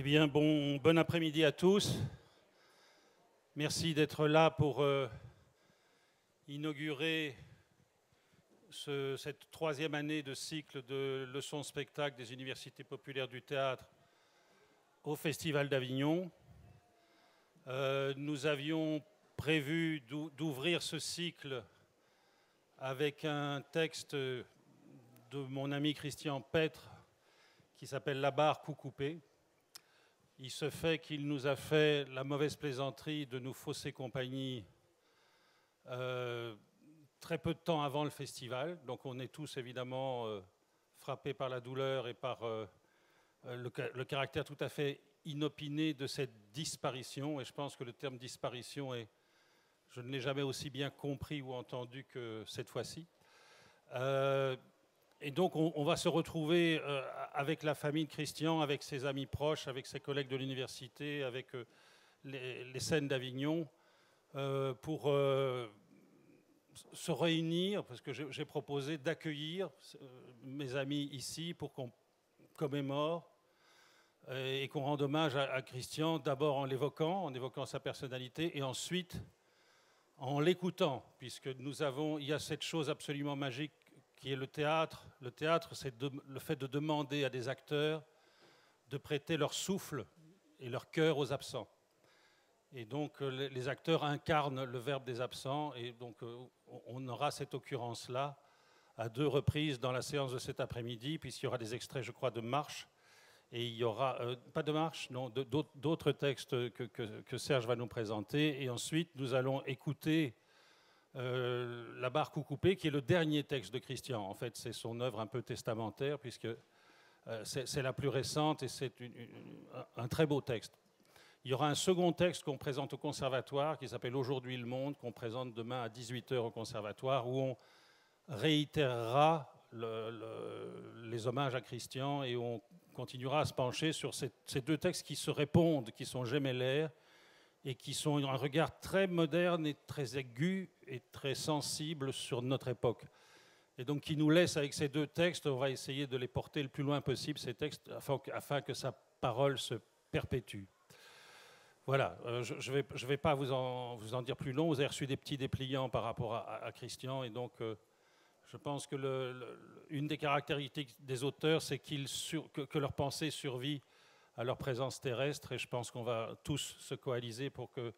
Eh bien, bon après-midi à tous. Merci d'être là pour inaugurer cette troisième année de cycle de leçons spectacles des universités populaires du théâtre au Festival d'Avignon. Nous avions prévu d'ouvrir ce cycle avec un texte de mon ami Christian Petre qui s'appelle La barre coupée. Il se fait qu'il nous a fait la mauvaise plaisanterie de nous fausser compagnie très peu de temps avant le festival. Donc on est tous évidemment frappés par la douleur et par le caractère tout à fait inopiné de cette disparition. Et je pense que le terme disparition, je ne l'ai jamais aussi bien compris ou entendu que cette fois-ci. Et donc, on va se retrouver avec la famille de Christian, avec ses amis proches, avec ses collègues de l'université, avec les scènes d'Avignon, pour se réunir, parce que j'ai proposé d'accueillir mes amis ici pour qu'on commémore et qu'on rende hommage à Christian, d'abord en évoquant sa personnalité, et ensuite en l'écoutant, puisque il y a cette chose absolument magique qui est le théâtre. Le théâtre, c'est le fait de demander à des acteurs de prêter leur souffle et leur cœur aux absents. Et donc, les acteurs incarnent le verbe des absents, et donc on aura cette occurrence-là à 2 reprises dans la séance de cet après-midi, puisqu'il y aura des extraits, je crois, de Marche, et il y aura, pas de Marche, non, d'autres textes que Serge va nous présenter, et ensuite, nous allons écouter La barre coupée, qui est le dernier texte de Christian. En fait, c'est son œuvre un peu testamentaire, puisque c'est la plus récente et c'est un très beau texte. Il y aura un second texte qu'on présente au Conservatoire, qui s'appelle Aujourd'hui le monde, qu'on présente demain à 18h au Conservatoire, où on réitérera les hommages à Christian et on continuera à se pencher sur ces 2 textes qui se répondent, qui sont gémellaires, et qui sont un regard très moderne et très aigu et très sensible sur notre époque. Et donc qui nous laisse avec ces 2 textes, on va essayer de les porter le plus loin possible, ces textes, afin que sa parole se perpétue. Voilà, je vais pas vous en dire plus long, vous avez reçu des petits dépliants par rapport à Christian, et donc je pense que une des caractéristiques des auteurs, c'est que leur pensée survit à leur présence terrestre, et je pense qu'on va tous se coaliser pour que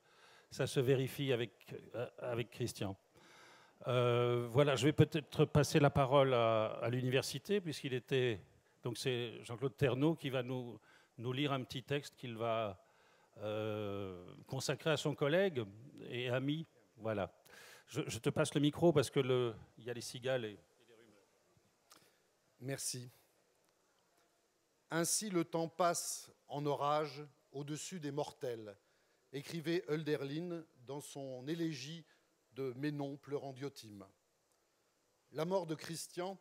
ça se vérifie avec Christian. Voilà, je vais peut-être passer la parole à l'université, puisqu'il était... Donc c'est Jean-Claude Ternaud qui va nous lire un petit texte qu'il va consacrer à son collègue et ami. Voilà. Je te passe le micro parce que il y a les cigales et les rumeurs. Merci. Ainsi le temps passe en orage au-dessus des mortels, écrivait Hölderlin dans son élégie de Ménon pleurant Diotime. La mort de Christian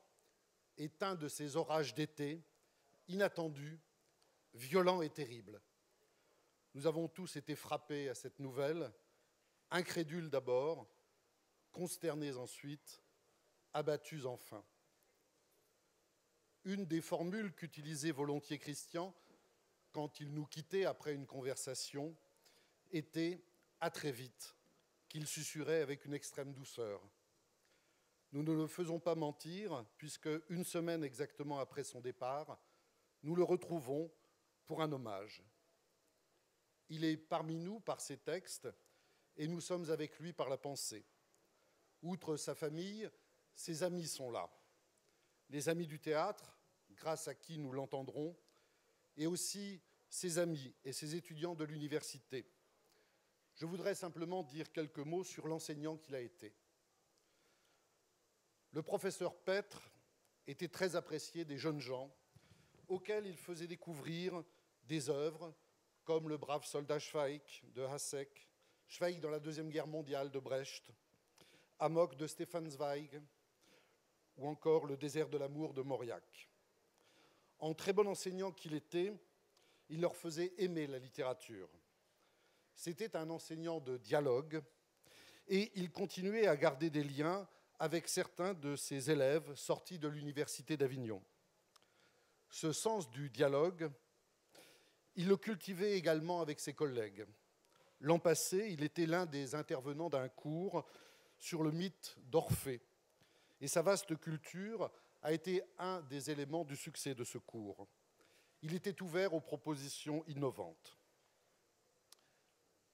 est un de ces orages d'été, inattendus, violents et terribles. Nous avons tous été frappés à cette nouvelle, incrédules d'abord, consternés ensuite, abattus enfin. Une des formules qu'utilisait volontiers Christian quand il nous quittait après une conversation était « à très vite », qu'il susurrait avec une extrême douceur. Nous ne le faisons pas mentir, puisque 1 semaine exactement après son départ, nous le retrouvons pour un hommage. Il est parmi nous par ses textes et nous sommes avec lui par la pensée. Outre sa famille, ses amis sont là. Les amis du théâtre, grâce à qui nous l'entendrons, et aussi ses amis et ses étudiants de l'université. Je voudrais simplement dire quelques mots sur l'enseignant qu'il a été. Le professeur Petre était très apprécié des jeunes gens auxquels il faisait découvrir des œuvres comme Le brave soldat Schweik de Hašek, Schweik dans la Deuxième Guerre mondiale de Brecht, Amok de Stefan Zweig ou encore Le désert de l'amour de Mauriac. En très bon enseignant qu'il était, il leur faisait aimer la littérature. C'était un enseignant de dialogue et il continuait à garder des liens avec certains de ses élèves sortis de l'université d'Avignon. Ce sens du dialogue, Il le cultivait également avec ses collègues. L'an passé, il était l'un des intervenants d'un cours sur le mythe d'Orphée. Et sa vaste culture a été un des éléments du succès de ce cours. Il était ouvert aux propositions innovantes.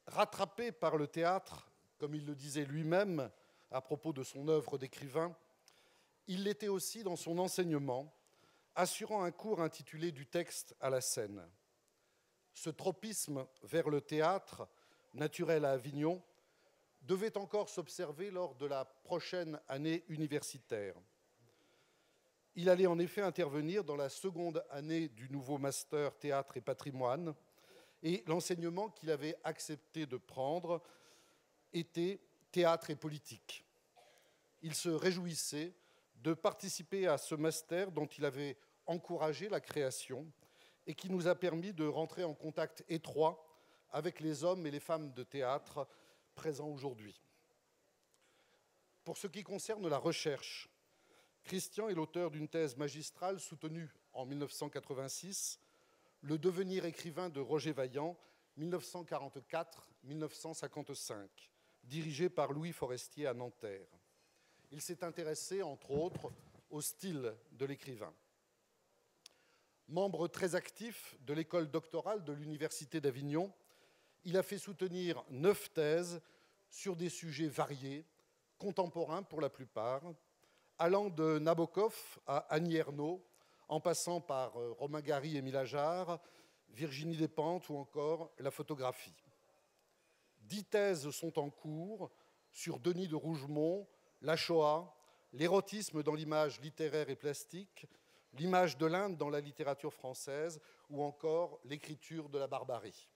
Rattrapé par le théâtre, comme il le disait lui-même à propos de son œuvre d'écrivain, il l'était aussi dans son enseignement, assurant un cours intitulé « Du texte à la scène ». Ce tropisme vers le théâtre, naturel à Avignon, devait encore s'observer lors de la prochaine année universitaire. Il allait en effet intervenir dans la seconde année du nouveau master théâtre et patrimoine, et l'enseignement qu'il avait accepté de prendre était théâtre et politique. Il se réjouissait de participer à ce master dont il avait encouragé la création et qui nous a permis de rentrer en contact étroit avec les hommes et les femmes de théâtre présents aujourd'hui. Pour ce qui concerne la recherche, Christian est l'auteur d'une thèse magistrale soutenue en 1986, Le devenir écrivain de Roger Vaillant, 1944-1955, dirigée par Louis Forestier à Nanterre. Il s'est intéressé, entre autres, au style de l'écrivain. Membre très actif de l'école doctorale de l'Université d'Avignon, il a fait soutenir 9 thèses sur des sujets variés, contemporains pour la plupart, allant de Nabokov à Annie Ernaux, en passant par Romain Gary et Émile Ajar, Virginie Despentes ou encore la photographie. 10 thèses sont en cours sur Denis de Rougemont, la Shoah, l'érotisme dans l'image littéraire et plastique, l'image de l'Inde dans la littérature française ou encore l'écriture de la barbarie.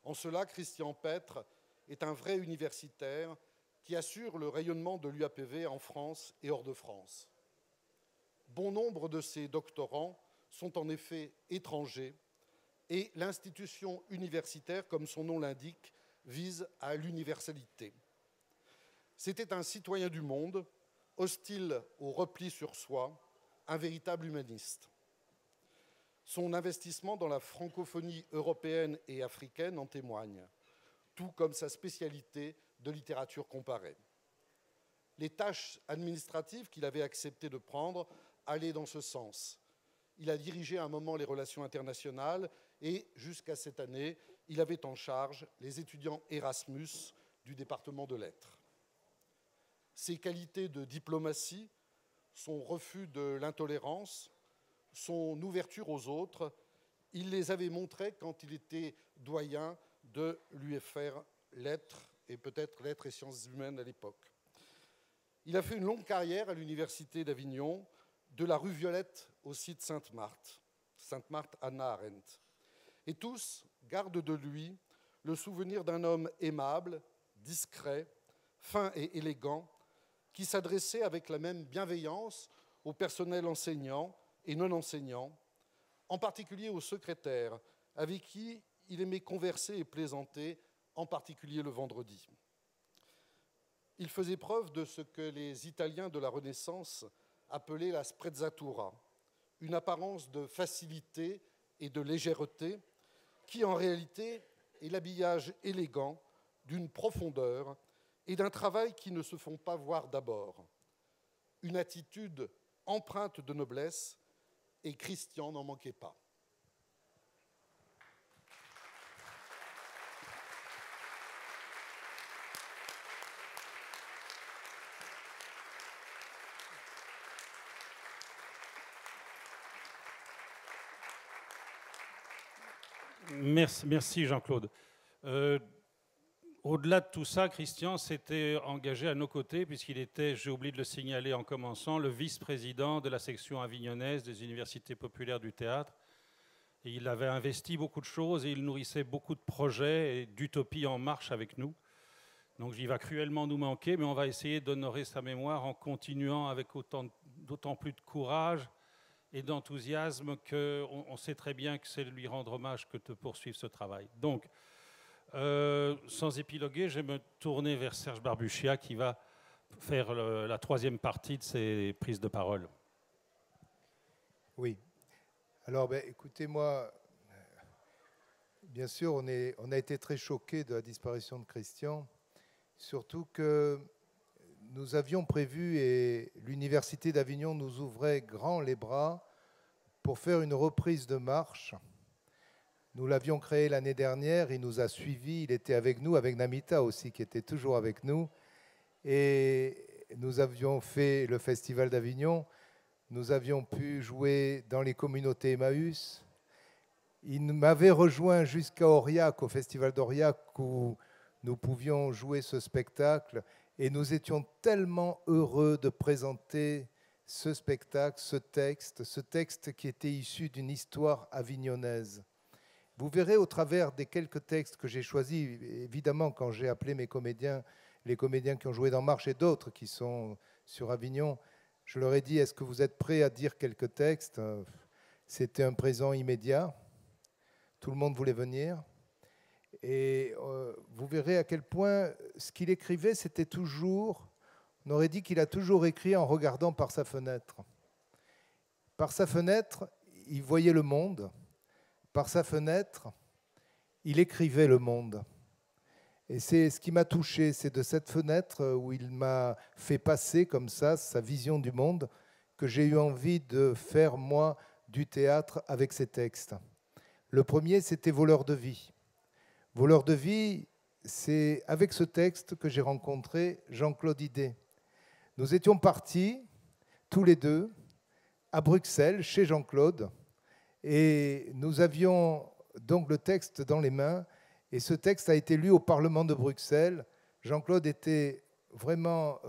En cela, Christian Pêtre est un vrai universitaire qui assure le rayonnement de l'UAPV en France et hors de France. Bon nombre de ses doctorants sont en effet étrangers et l'institution universitaire, comme son nom l'indique, vise à l'universalité. C'était un citoyen du monde, hostile au repli sur soi, un véritable humaniste. Son investissement dans la francophonie européenne et africaine en témoigne, tout comme sa spécialité de littérature comparée. Les tâches administratives qu'il avait accepté de prendre allaient dans ce sens. Il a dirigé à un moment les relations internationales et, jusqu'à cette année, il avait en charge les étudiants Erasmus du département de lettres. Ses qualités de diplomatie, son refus de l'intolérance, son ouverture aux autres, il les avait montrées quand il était doyen de l'UFR Lettres et peut-être Lettres et Sciences Humaines à l'époque. Il a fait une longue carrière à l'Université d'Avignon, de la rue Violette au site Sainte-Marthe, Sainte-Marthe Hannah Arendt. Et tous gardent de lui le souvenir d'un homme aimable, discret, fin et élégant, qui s'adressait avec la même bienveillance au personnel enseignant et non enseignant, en particulier aux secrétaires, avec qui il aimait converser et plaisanter, en particulier le vendredi. Il faisait preuve de ce que les Italiens de la Renaissance appelaient la sprezzatura, une apparence de facilité et de légèreté qui, en réalité, est l'habillage élégant d'une profondeur et d'un travail qui ne se font pas voir d'abord. Une attitude empreinte de noblesse, et Christian n'en manquait pas. Merci Jean-Claude. Au-delà de tout ça, Christian s'était engagé à nos côtés puisqu'il était, j'ai oublié de le signaler en commençant, le vice-président de la section avignonnaise des universités populaires du théâtre. Et il avait investi beaucoup de choses et il nourrissait beaucoup de projets et d'utopies en marche avec nous. Donc il va cruellement nous manquer, mais on va essayer d'honorer sa mémoire en continuant avec d'autant plus de courage et d'enthousiasme qu'on sait très bien que c'est de lui rendre hommage que de poursuivre ce travail. Donc, sans épiloguer, je vais me tourner vers Serge Barbuchia qui va faire la troisième partie de ses prises de parole. Oui. Alors, écoutez, moi, Bien sûr, on a été très choqués de la disparition de Christian, surtout que nous avions prévu, et l'Université d'Avignon nous ouvrait grand les bras pour faire une reprise de marche. Nous l'avions créé l'année dernière, il nous a suivis, il était avec nous, avec Namita aussi, qui était toujours avec nous. Et nous avions fait le Festival d'Avignon, nous avions pu jouer dans les communautés Emmaüs. Il m'avait rejoint jusqu'à Aurillac, au Festival d'Aurillac, où nous pouvions jouer ce spectacle. Et nous étions tellement heureux de présenter ce spectacle, ce texte qui était issu d'une histoire avignonnaise. Vous verrez au travers des quelques textes que j'ai choisis, évidemment quand j'ai appelé mes comédiens, les comédiens qui ont joué dans Marche et d'autres qui sont sur Avignon, je leur ai dit, est-ce que vous êtes prêts à dire quelques textes? C'était un présent immédiat. Tout le monde voulait venir. Et vous verrez à quel point ce qu'il écrivait, c'était toujours, on aurait dit qu'il a toujours écrit en regardant par sa fenêtre. Par sa fenêtre, il voyait le monde. Par sa fenêtre, il écrivait le monde. Et c'est ce qui m'a touché, c'est de cette fenêtre où il m'a fait passer comme ça sa vision du monde que j'ai eu envie de faire, moi, du théâtre avec ces textes. Le premier, c'était Voleur de vie. Voleur de vie, c'est avec ce texte que j'ai rencontré Jean-Claude Idé. Nous étions partis, tous les deux, à Bruxelles, chez Jean-Claude, et nous avions donc le texte dans les mains, et ce texte a été lu au Parlement de Bruxelles. Jean-Claude était vraiment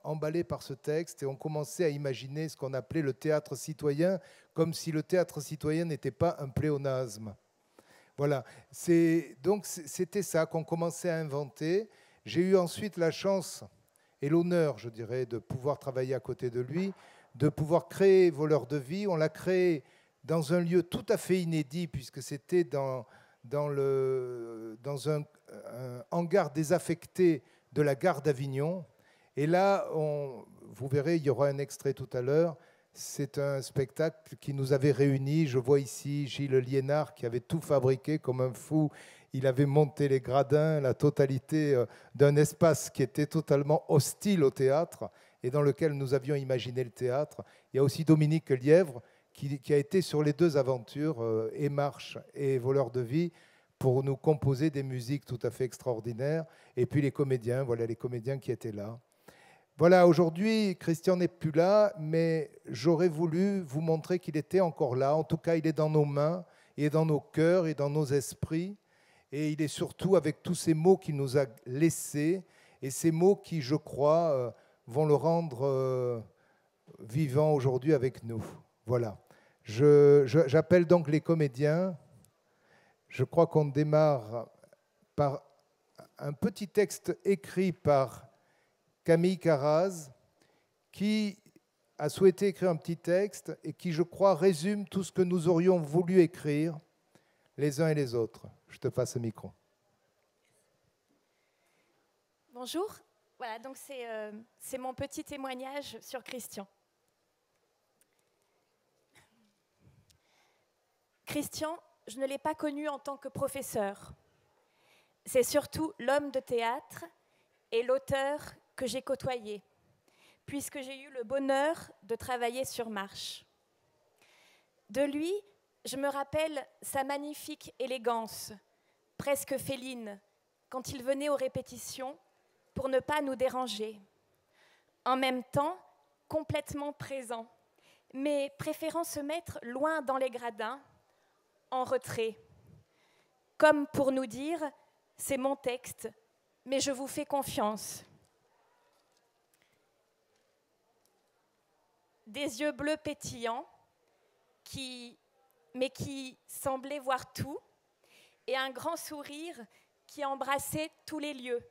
emballé par ce texte, et on commençait à imaginer ce qu'on appelait le théâtre citoyen, comme si le théâtre citoyen n'était pas un pléonasme. Voilà, donc c'était ça qu'on commençait à inventer. J'ai eu ensuite la chance et l'honneur, je dirais, de pouvoir travailler à côté de lui, de pouvoir créer Voleur de vie. On l'a créé dans un lieu tout à fait inédit, puisque c'était dans un hangar désaffecté de la gare d'Avignon. Et là, vous verrez, il y aura un extrait tout à l'heure. C'est un spectacle qui nous avait réunis. Je vois ici Gilles Liénard qui avait tout fabriqué comme un fou. Il avait monté les gradins, la totalité d'un espace qui était totalement hostile au théâtre et dans lequel nous avions imaginé le théâtre. Il y a aussi Dominique Lièvre qui a été sur les deux aventures, et Marche et Voleur de vie, pour nous composer des musiques tout à fait extraordinaires. Et puis les comédiens, voilà les comédiens qui étaient là. Voilà, aujourd'hui, Christian n'est plus là, mais j'aurais voulu vous montrer qu'il était encore là. En tout cas, il est dans nos mains, il est dans nos cœurs et dans nos esprits. Et il est surtout avec tous ces mots qu'il nous a laissés, et ces mots qui, je crois, vont le rendre vivant aujourd'hui avec nous. Voilà. J'appelle donc les comédiens. Je crois qu'on démarre par un petit texte écrit par Camille Carraz, qui a souhaité écrire un petit texte et qui, je crois, résume tout ce que nous aurions voulu écrire les uns et les autres. Je te passe le micro. Bonjour. Voilà, donc c'est mon petit témoignage sur Christian. Christian, je ne l'ai pas connu en tant que professeur. C'est surtout l'homme de théâtre et l'auteur que j'ai côtoyé, puisque j'ai eu le bonheur de travailler sur Marche. De lui, je me rappelle sa magnifique élégance, presque féline, quand il venait aux répétitions pour ne pas nous déranger. En même temps, complètement présent, mais préférant se mettre loin dans les gradins, en retrait, comme pour nous dire « c'est mon texte, mais je vous fais confiance ». Des yeux bleus pétillants, mais qui semblaient voir tout, et un grand sourire qui embrassait tous les lieux.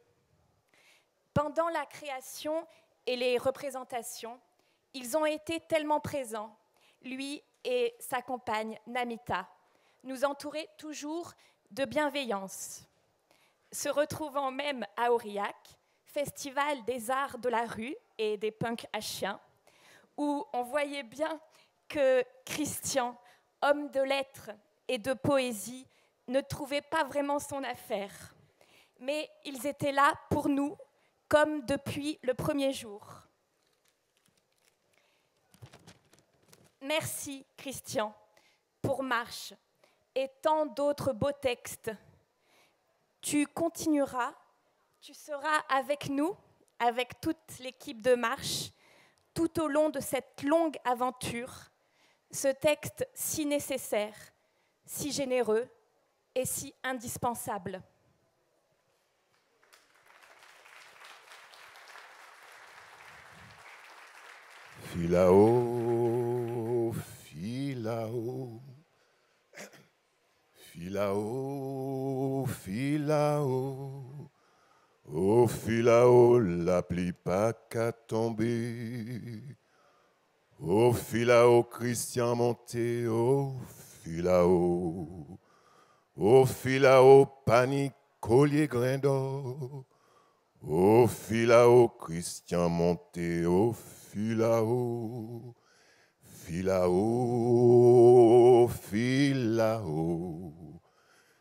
Pendant la création et les représentations, ils ont été tellement présents, lui et sa compagne Namita, nous entouraient toujours de bienveillance. Se retrouvant même à Aurillac, festival des arts de la rue et des punks à chiens, où on voyait bien que Christian, homme de lettres et de poésie, ne trouvaient pas vraiment son affaire. Mais ils étaient là pour nous, comme depuis le premier jour. Merci, Christian, pour Marche et tant d'autres beaux textes. Tu continueras, tu seras avec nous, avec toute l'équipe de Marche, tout au long de cette longue aventure, ce texte si nécessaire, si généreux et si indispensable. Philao, Philao, Philao, Philao, oh Philao, la pluie pas qu'à tomber. Oh Philao, Christian monté, oh Philao, oh Philao, panique, collier grain d'or. Oh Philao, Christian monté, oh Philao, Philao, Philao,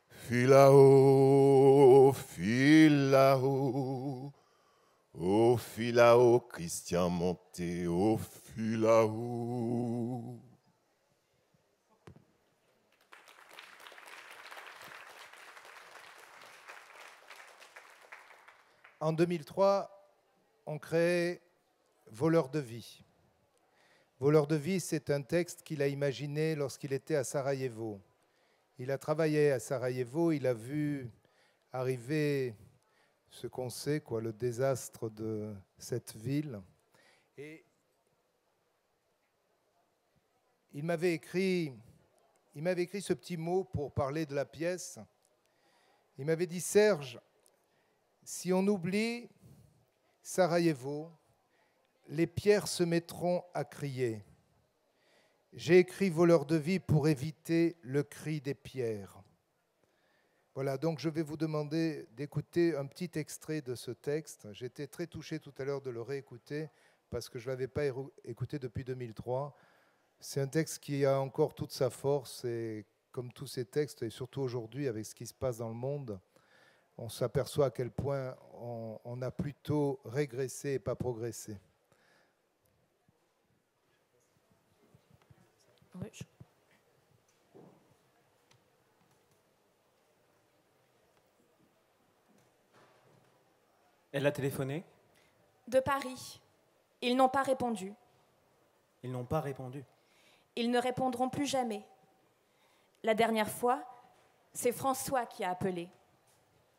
Philao, Philao, oh Philao, Christian monté, oh Philao. En 2003, on crée Voleur de vie. Voleur de vie, c'est un texte qu'il a imaginé lorsqu'il était à Sarajevo. Il a travaillé à Sarajevo, il a vu arriver ce qu'on sait, le désastre de cette ville. Et il m'avait écrit ce petit mot pour parler de la pièce. Il m'avait dit, Serge, si on oublie Sarajevo, les pierres se mettront à crier. J'ai écrit Voleur de vie pour éviter le cri des pierres. Voilà, donc je vais vous demander d'écouter un petit extrait de ce texte. J'étais très touché tout à l'heure de le réécouter parce que je ne l'avais pas écouté depuis 2003. C'est un texte qui a encore toute sa force et comme tous ces textes, et surtout aujourd'hui avec ce qui se passe dans le monde, on s'aperçoit à quel point on a plutôt régressé et pas progressé. Oui. Elle a téléphoné? De Paris. Ils n'ont pas répondu. Ils n'ont pas répondu. Ils ne répondront plus jamais. La dernière fois, c'est François qui a appelé.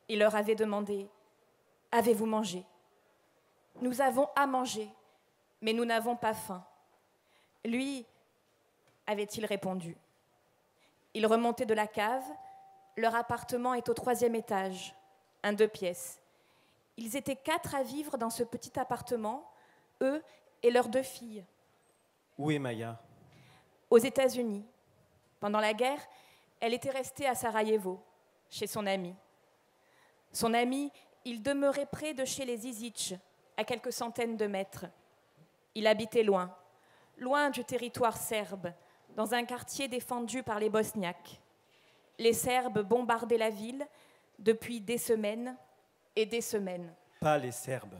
Il leur avait demandé « Avez-vous mangé ?» Nous avons à manger, mais nous n'avons pas faim. Lui, avait-il répondu. Ils remontaient de la cave. Leur appartement est au 3e étage, un 2 pièces. Ils étaient 4 à vivre dans ce petit appartement, eux et leurs 2 filles. Où est Maya? Aux États-Unis. Pendant la guerre, elle était restée à Sarajevo, chez son ami. Son ami, il demeurait près de chez les Zizic, à quelques centaines de mètres. Il habitait loin, loin du territoire serbe, dans un quartier défendu par les Bosniaques. Les Serbes bombardaient la ville depuis des semaines et des semaines. Pas les Serbes,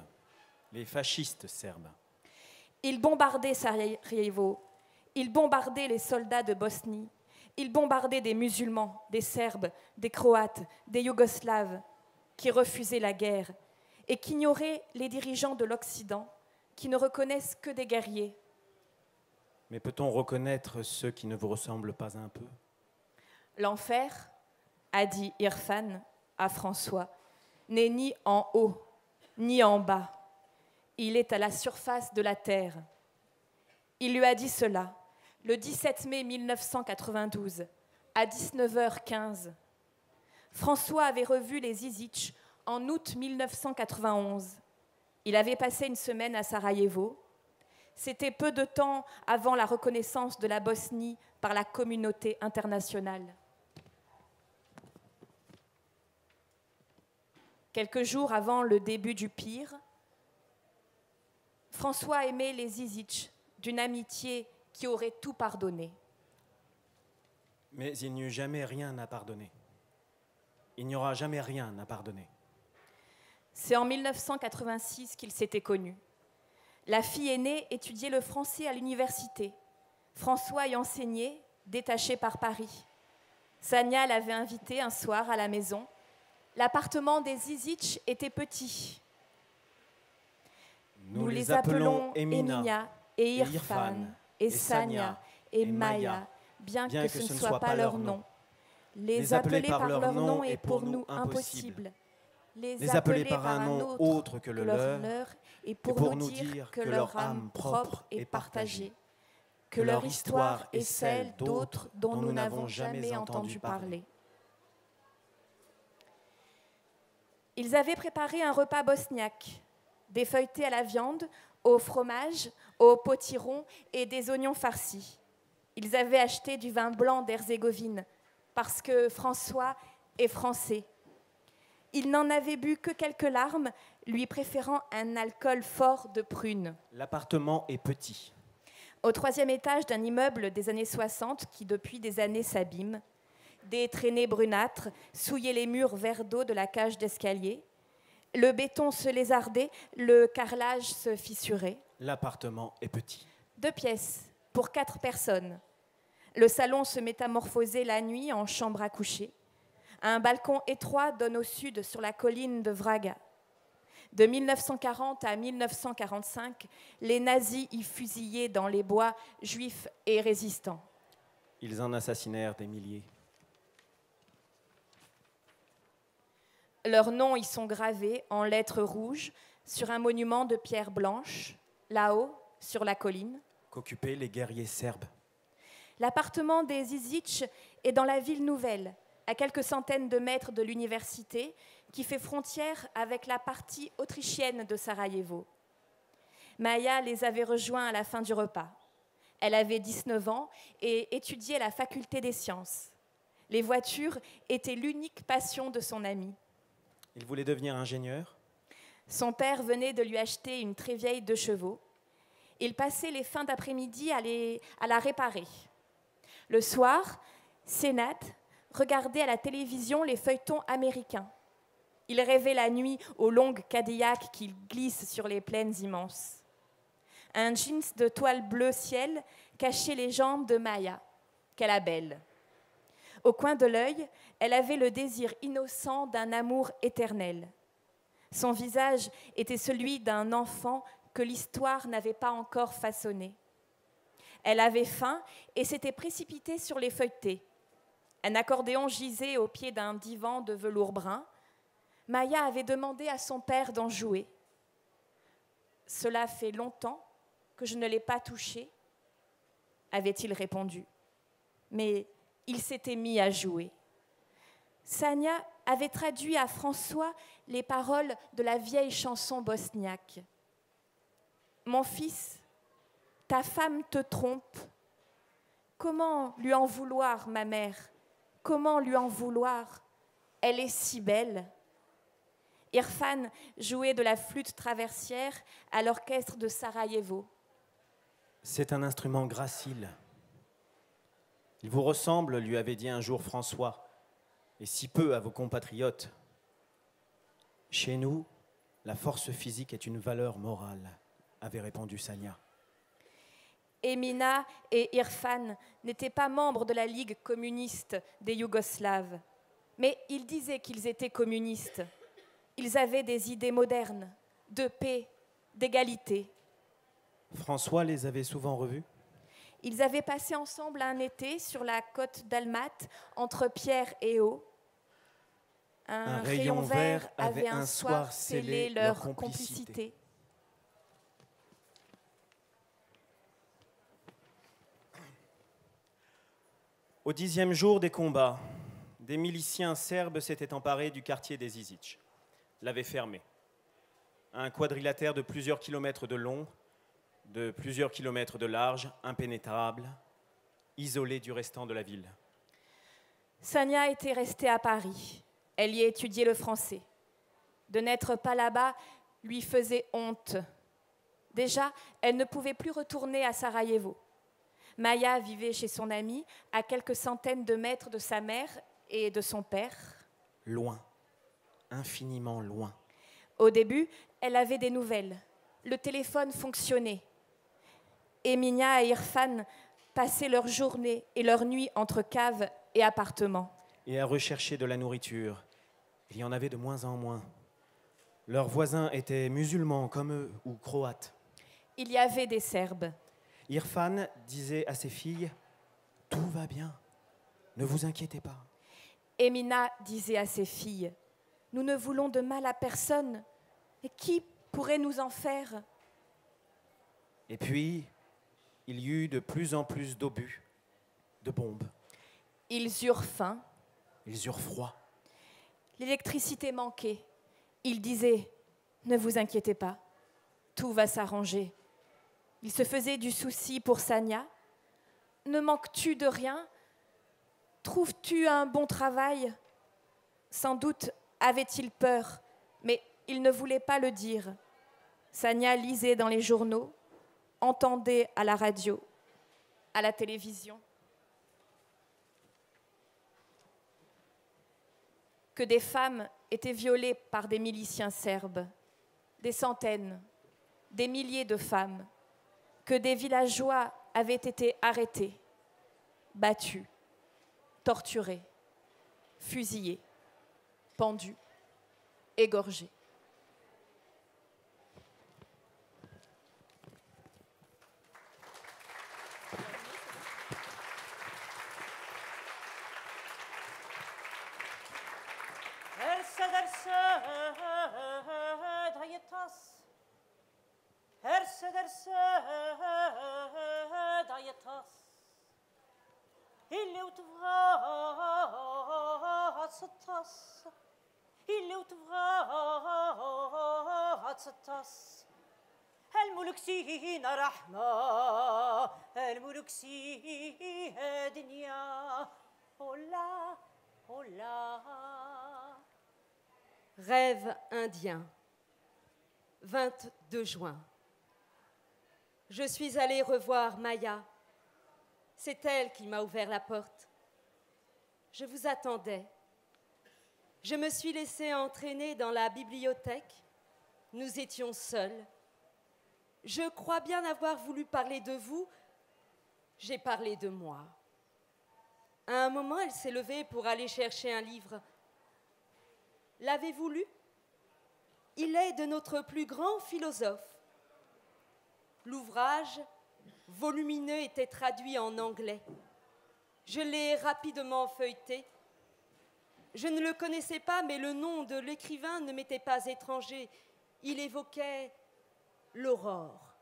les fascistes serbes. Ils bombardaient Sarajevo, ils bombardaient les soldats de Bosnie, ils bombardaient des musulmans, des Serbes, des Croates, des Yougoslaves, qui refusaient la guerre et qui ignoraient les dirigeants de l'Occident, qui ne reconnaissent que des guerriers. Mais peut-on reconnaître ceux qui ne vous ressemblent pas un peu? L'enfer, a dit Irfan à François, n'est ni en haut, ni en bas. Il est à la surface de la terre. Il lui a dit cela le 17 mai 1992, à 19h15. François avait revu les Zizic en août 1991. Il avait passé une semaine à Sarajevo. C'était peu de temps avant la reconnaissance de la Bosnie par la communauté internationale. Quelques jours avant le début du pire, François aimait les Zizic d'une amitié qui aurait tout pardonné. Mais il n'y eut jamais rien à pardonner. Il n'y aura jamais rien à pardonner. C'est en 1986 qu'ils s'étaient connus. La fille aînée étudiait le français à l'université. François y enseignait, détaché par Paris. Sania l'avait invité un soir à la maison. L'appartement des Zizic était petit. Nous les appelons Emina et Irfan et Sania et Maya, bien que ce ne soit pas leur nom. Les appeler par leur nom est pour nous impossible. Les appeler par un nom autre que le leur et pour nous dire que leur âme propre est partagée, que leur histoire est celle d'autres dont nous n'avons jamais entendu parler. Ils avaient préparé un repas bosniaque, des feuilletés à la viande, au fromage, au potiron et des oignons farcis. Ils avaient acheté du vin blanc d'Herzégovine, parce que François est français. Il n'en avait bu que quelques larmes, lui préférant un alcool fort de prune. L'appartement est petit. Au 3e étage d'un immeuble des années 60 qui depuis des années s'abîme, des traînées brunâtres souillaient les murs vert d'eau de la cage d'escalier. Le béton se lézardait, le carrelage se fissurait. L'appartement est petit. 2 pièces pour 4 personnes. Le salon se métamorphosait la nuit en chambre à coucher. Un balcon étroit donne au sud sur la colline de Vraga. De 1940 à 1945, les nazis y fusillaient dans les bois juifs et résistants. Ils en assassinèrent des milliers. Leurs noms y sont gravés en lettres rouges sur un monument de pierre blanche, là-haut, sur la colline. Qu'occupaient les guerriers serbes. L'appartement des Zizic est dans la ville nouvelle, à quelques centaines de mètres de l'université, qui fait frontière avec la partie autrichienne de Sarajevo. Maya les avait rejoints à la fin du repas. Elle avait 19 ans et étudiait à la faculté des sciences. Les voitures étaient l'unique passion de son ami. Il voulait devenir ingénieur. Son père venait de lui acheter une très vieille 2 chevaux. Il passait les fins d'après-midi à la réparer. Le soir, Sénat regardait à la télévision les feuilletons américains. Il rêvait la nuit aux longues Cadillacs qui glissent sur les plaines immenses. Un jeans de toile bleu ciel cachait les jambes de Maya. Quelle belle! Au coin de l'œil, elle avait le désir innocent d'un amour éternel. Son visage était celui d'un enfant que l'histoire n'avait pas encore façonné. Elle avait faim et s'était précipitée sur les feuilletés. Un accordéon gisait au pied d'un divan de velours brun. Maya avait demandé à son père d'en jouer. « Cela fait longtemps que je ne l'ai pas touché, » avait-il répondu. Mais il s'était mis à jouer. Sania avait traduit à François les paroles de la vieille chanson bosniaque. « Mon fils, ta femme te trompe. Comment lui en vouloir, ma mère? Comment lui en vouloir? Elle est si belle. » Irfan jouait de la flûte traversière à l'orchestre de Sarajevo. C'est un instrument gracile. Il vous ressemble, lui avait dit un jour François, et si peu à vos compatriotes. Chez nous, la force physique est une valeur morale, avait répondu Sania. Emina et Irfan n'étaient pas membres de la Ligue communiste des Yougoslaves, mais ils disaient qu'ils étaient communistes. Ils avaient des idées modernes, de paix, d'égalité. François les avait souvent revus? Ils avaient passé ensemble un été sur la côte d'Almaty, entre Pierre et Eau. Un rayon vert avait un soir scellé leur complicité. Au 10e jour des combats, des miliciens serbes s'étaient emparés du quartier des Zizic, l'avaient fermé. Un quadrilatère de plusieurs kilomètres de long, de plusieurs kilomètres de large, impénétrable, isolé du restant de la ville. Sania était restée à Paris. Elle y étudiait le français. De n'être pas là-bas lui faisait honte. Déjà, elle ne pouvait plus retourner à Sarajevo. Maya vivait chez son amie, à quelques centaines de mètres de sa mère et de son père. loin, infiniment loin. Au début, elle avait des nouvelles. Le téléphone fonctionnait. Eminia et Irfan passaient leurs journées et leurs nuits entre caves et appartements. Et à rechercher de la nourriture. Il y en avait de moins en moins. Leurs voisins étaient musulmans comme eux ou croates. Il y avait des Serbes. Irfan disait à ses filles « Tout va bien, ne vous inquiétez pas ». Emina disait à ses filles « Nous ne voulons de mal à personne. Et qui pourrait nous en faire ?» Et puis, il y eut de plus en plus d'obus, de bombes. Ils eurent faim. Ils eurent froid. L'électricité manquait. Ils disaient « Ne vous inquiétez pas, tout va s'arranger. » Ils se faisaient du souci pour Sania. « Ne manques-tu de rien? Trouves-tu un bon travail ?» Sans doute avait-il peur, mais il ne voulait pas le dire. Sania lisait dans les journaux, entendait à la radio, à la télévision. Que des femmes étaient violées par des miliciens serbes, des centaines, des milliers de femmes, que des villageois avaient été arrêtés, battus, torturés, fusillés, pendus, égorgés. الملك سينا رحمة الملك سيها دنيا هلا هلا. Rêve indien, 22 juin. Je suis allée revoir Maya. C'est elle qui m'a ouvert la porte. Je vous attendais. Je me suis laissée entraîner dans la bibliothèque. Nous étions seuls. Je crois bien avoir voulu parler de vous. J'ai parlé de moi. À un moment, elle s'est levée pour aller chercher un livre. L'avez-vous lu? Il est de notre plus grand philosophe. L'ouvrage, volumineux, était traduit en anglais. Je l'ai rapidement feuilleté. Je ne le connaissais pas, mais le nom de l'écrivain ne m'était pas étranger. Il évoquait l'aurore.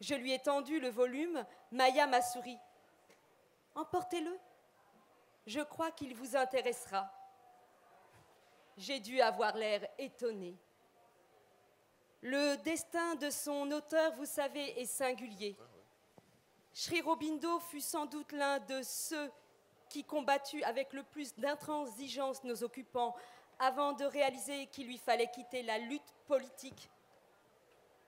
Je lui ai tendu le volume. Maya m'a souri. Emportez-le. Je crois qu'il vous intéressera. J'ai dû avoir l'air étonné. Le destin de son auteur, vous savez, est singulier. Sri Aurobindo fut sans doute l'un de ceux qui combattu avec le plus d'intransigeance nos occupants avant de réaliser qu'il lui fallait quitter la lutte politique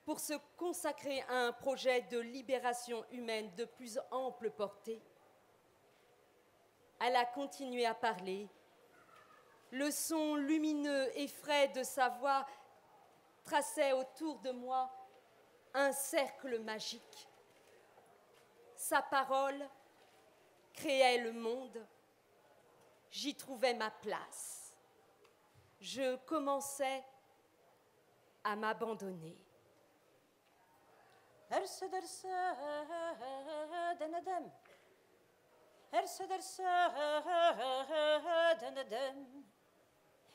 pour se consacrer à un projet de libération humaine de plus ample portée. Elle a continué à parler. Le son lumineux et frais de sa voix traçait autour de moi un cercle magique. Sa parole créait le monde. J'y trouvais ma place. Je commençais à m'abandonner.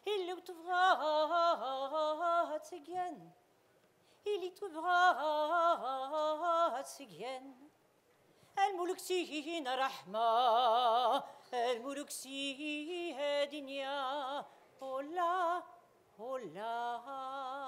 اللي وتبغى تسجن اللي تبغى تسجن الملك سينا رحمة الملك سيها دنيا هلا هلا.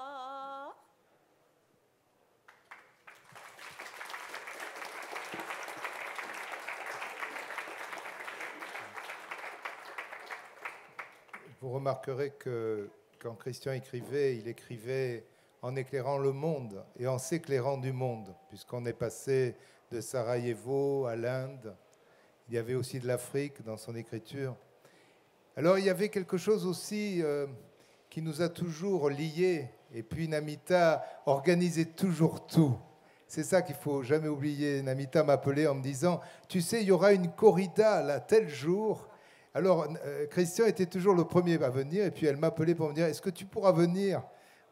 Vous remarquerez que quand Christian écrivait, il écrivait en éclairant le monde et en s'éclairant du monde, puisqu'on est passé de Sarajevo à l'Inde. Il y avait aussi de l'Afrique dans son écriture. Alors il y avait quelque chose aussi qui nous a toujours liés, et puis Namita organisait toujours tout. C'est ça qu'il ne faut jamais oublier. Namita m'appelait en me disant « Tu sais, il y aura une corrida là, tel jour ». Alors Christian était toujours le premier à venir, et puis elle m'appelait pour me dire « Est-ce que tu pourras venir ?»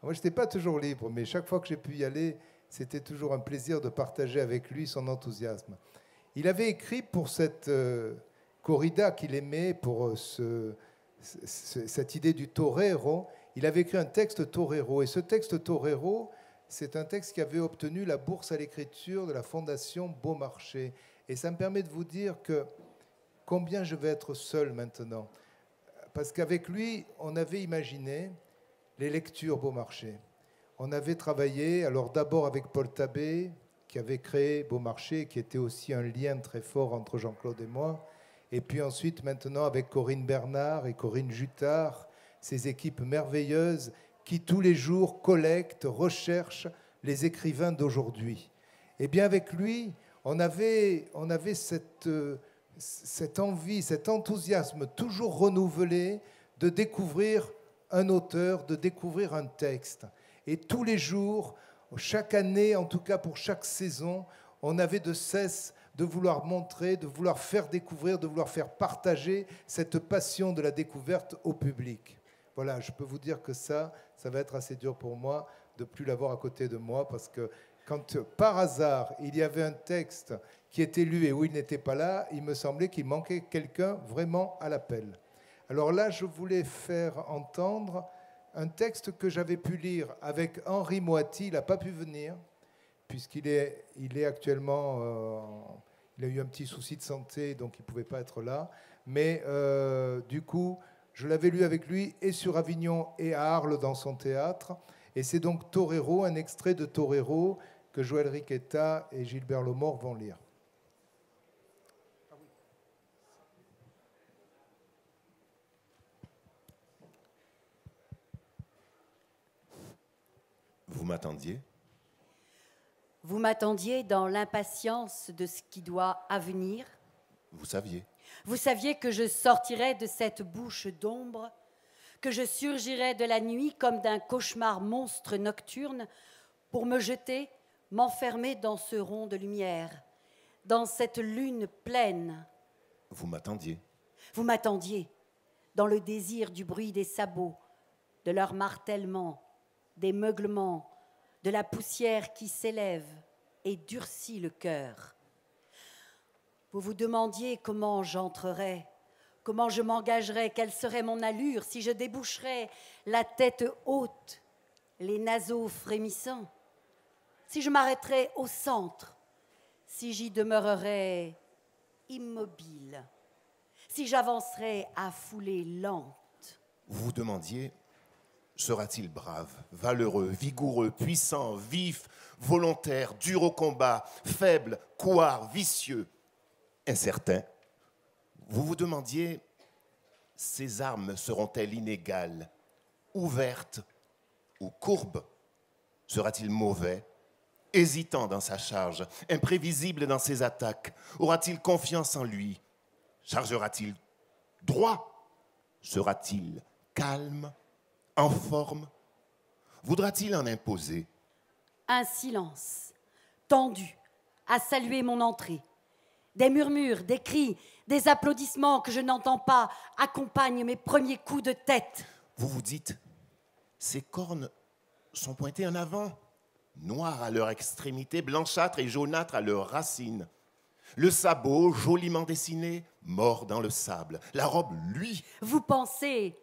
Moi, je n'étais pas toujours libre, mais chaque fois que j'ai pu y aller, c'était toujours un plaisir de partager avec lui son enthousiasme. Il avait écrit pour cette corrida qu'il aimait, pour cette idée du torero, il avait écrit un texte torero. Et ce texte torero, c'est un texte qui avait obtenu la bourse à l'écriture de la Fondation Beaumarchais. Et ça me permet de vous dire que combien je vais être seul maintenant. Parce qu'avec lui, on avait imaginé les lectures Beaumarchais. On avait travaillé, alors d'abord avec Paul Tabé, qui avait créé Beaumarchais, qui était aussi un lien très fort entre Jean-Claude et moi, et puis ensuite maintenant avec Corinne Bernard et Corinne Jutard, ces équipes merveilleuses qui tous les jours collectent, recherchent les écrivains d'aujourd'hui. Et bien avec lui, on avait cette envie, cet enthousiasme toujours renouvelé de découvrir un auteur, de découvrir un texte. Et tous les jours, chaque année, en tout cas pour chaque saison, on avait de cesse de vouloir montrer, de vouloir faire découvrir, de vouloir faire partager cette passion de la découverte au public. Voilà, je peux vous dire que ça va être assez dur pour moi de ne plus l'avoir à côté de moi, parce que quand par hasard il y avait un texte qui était lu et où il n'était pas là, il me semblait qu'il manquait quelqu'un vraiment à l'appel. Alors là, je voulais faire entendre un texte que j'avais pu lire avec Henri Moati. Il n'a pas pu venir, puisqu'il est actuellement... il a eu un petit souci de santé, donc il ne pouvait pas être là. Mais du coup, je l'avais lu avec lui, et sur Avignon et à Arles dans son théâtre. Et c'est donc Torero, un extrait de Torero, que Joël Riquetta et Gilbert Lomort vont lire. Vous m'attendiez? Vous m'attendiez dans l'impatience de ce qui doit advenir. Vous saviez. Vous saviez que je sortirais de cette bouche d'ombre, que je surgirais de la nuit comme d'un cauchemar monstre nocturne pour me jeter, m'enfermer dans ce rond de lumière, dans cette lune pleine. Vous m'attendiez. Vous m'attendiez dans le désir du bruit des sabots, de leur martèlement, des meuglements, de la poussière qui s'élève et durcit le cœur. Vous vous demandiez comment j'entrerais, comment je m'engagerais, quelle serait mon allure si je déboucherais la tête haute, les naseaux frémissants, si je m'arrêterais au centre, si j'y demeurerais immobile, si j'avancerais à foulée lente. Vous vous demandiez, sera-t-il brave, valeureux, vigoureux, puissant, vif, volontaire, dur au combat, faible, couard, vicieux, incertain? Vous vous demandiez, ses armes seront-elles inégales, ouvertes ou courbes? Sera-t-il mauvais, hésitant dans sa charge, imprévisible dans ses attaques? Aura-t-il confiance en lui? Chargera-t-il droit? Sera-t-il calme, en forme? Voudra-t-il en imposer? Un silence tendu à saluer mon entrée. Des murmures, des cris, des applaudissements que je n'entends pas accompagnent mes premiers coups de tête. Vous vous dites, ces cornes sont pointées en avant, noires à leur extrémité, blanchâtres et jaunâtres à leurs racines. Le sabot, joliment dessiné, mord dans le sable. La robe, lui... Vous pensez,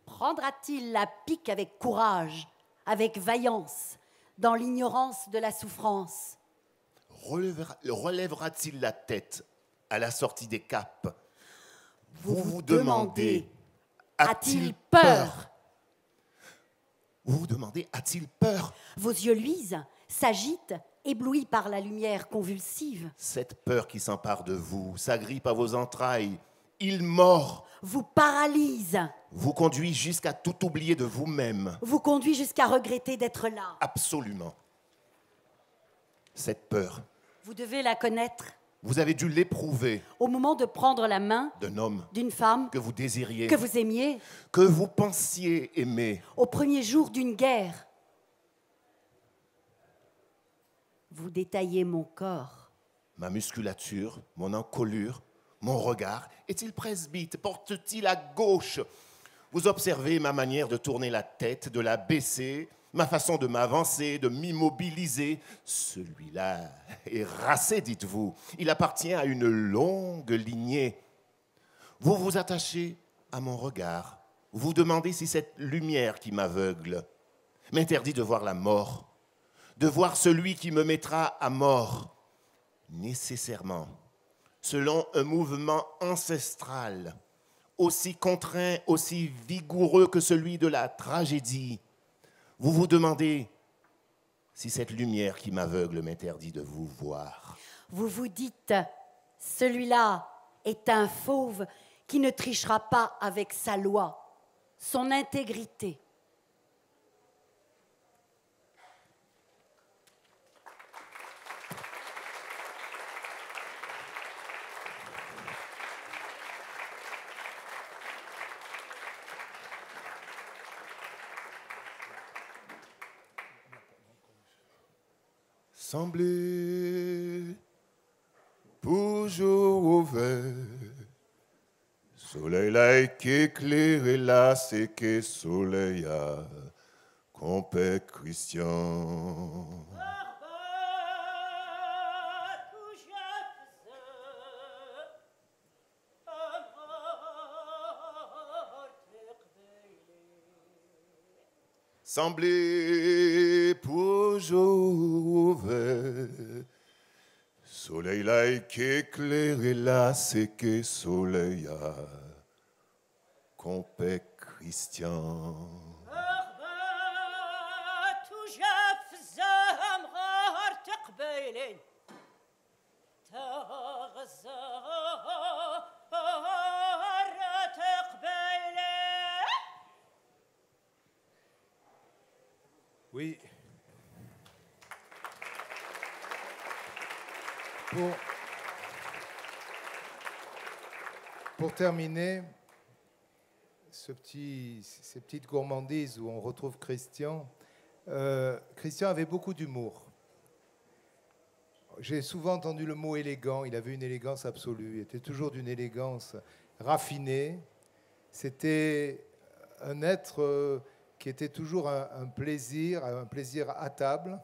prendra-t-il la pique avec courage, avec vaillance, dans l'ignorance de la souffrance? Relèvera-t-il la tête à la sortie des capes? Vous vous demandez, a-t-il peur? Vous vous demandez, a-t-il peur? Vos yeux luisent, s'agitent, éblouis par la lumière convulsive. Cette peur qui s'empare de vous, s'agrippe à vos entrailles, il mord. Vous paralyse. Vous conduit jusqu'à tout oublier de vous-même. Vous conduit jusqu'à regretter d'être là. Absolument. Cette peur. Vous devez la connaître. Vous avez dû l'éprouver au moment de prendre la main d'un homme d'une femme que vous désiriez, que vous aimiez, que vous pensiez aimer. au premier jour d'une guerre. Vous détaillez mon corps. Ma musculature, mon encolure, mon regard, est-il presbyte? Porte-t-il à gauche? Vous observez ma manière de tourner la tête, de la baisser, ma façon de m'avancer, de m'immobiliser. Celui-là est racé, dites-vous. Il appartient à une longue lignée. Vous vous attachez à mon regard. Vous demandez si cette lumière qui m'aveugle m'interdit de voir la mort, de voir celui qui me mettra à mort, nécessairement, selon un mouvement ancestral, aussi contraint, aussi vigoureux que celui de la tragédie. Vous vous demandez si cette lumière qui m'aveugle m'interdit de vous voir. Vous vous dites, celui-là est un fauve qui ne trichera pas avec sa loi, son intégrité. Semblez toujours ouvert, soleil là qui éclaire là, c'est que soleil a compère Christian. Semblez toujours ouvert, soleil là qui éclaire là, c'est que soleil a compère Christian. Oui. Pour terminer, ces petites gourmandises où on retrouve Christian, Christian avait beaucoup d'humour. J'ai souvent entendu le mot élégant, il avait une élégance absolue, il était toujours d'une élégance raffinée. C'était un être qui était toujours un plaisir à table,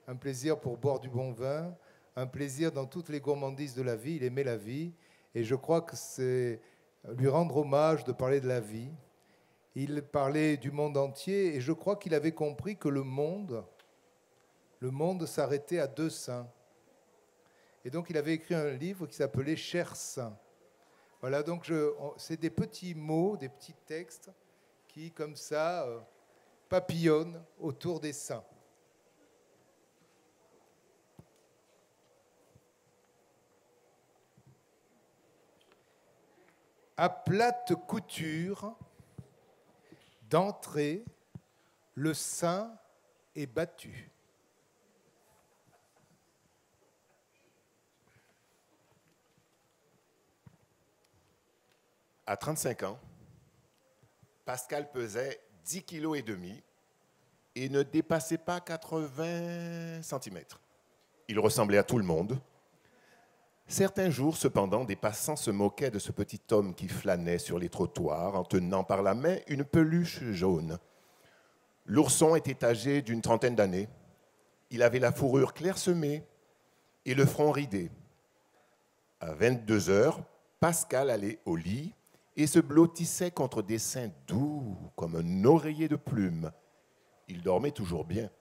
un plaisir pour boire du bon vin, un plaisir dans toutes les gourmandises de la vie. Il aimait la vie, et je crois que c'est lui rendre hommage de parler de la vie. Il parlait du monde entier, et je crois qu'il avait compris que le monde s'arrêtait à 2 saints. Et donc il avait écrit un livre qui s'appelait « Chers saints ». Voilà, donc c'est des petits mots, des petits textes qui, comme ça, papillonnent autour des saints. À plate couture, d'entrée, le saint est battu. À 35 ans, Pascal pesait 10,5 kg et ne dépassait pas 80 cm. Il ressemblait à tout le monde. Certains jours, cependant, des passants se moquaient de ce petit homme qui flânait sur les trottoirs en tenant par la main une peluche jaune. L'ourson était âgé d'une 30aine d'années. Il avait la fourrure clairsemée et le front ridé. À 22 heures, Pascal allait au lit et se blottissait contre des seins doux comme un oreiller de plumes. Il dormait toujours bien.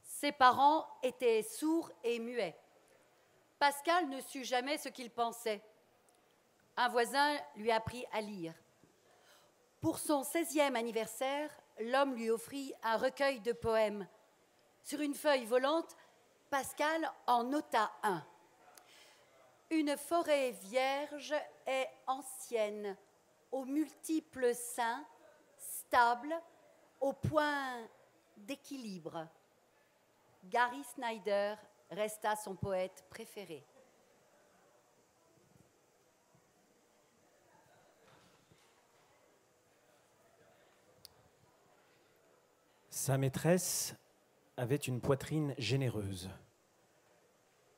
Ses parents étaient sourds et muets. Pascal ne sut jamais ce qu'il pensait. Un voisin lui apprit à lire. Pour son 16e anniversaire, l'homme lui offrit un recueil de poèmes. Sur une feuille volante, Pascal en nota un. Une forêt vierge est ancienne, aux multiples seins, stable, au point d'équilibre. Gary Snyder resta son poète préféré. Sa maîtresse avait une poitrine généreuse.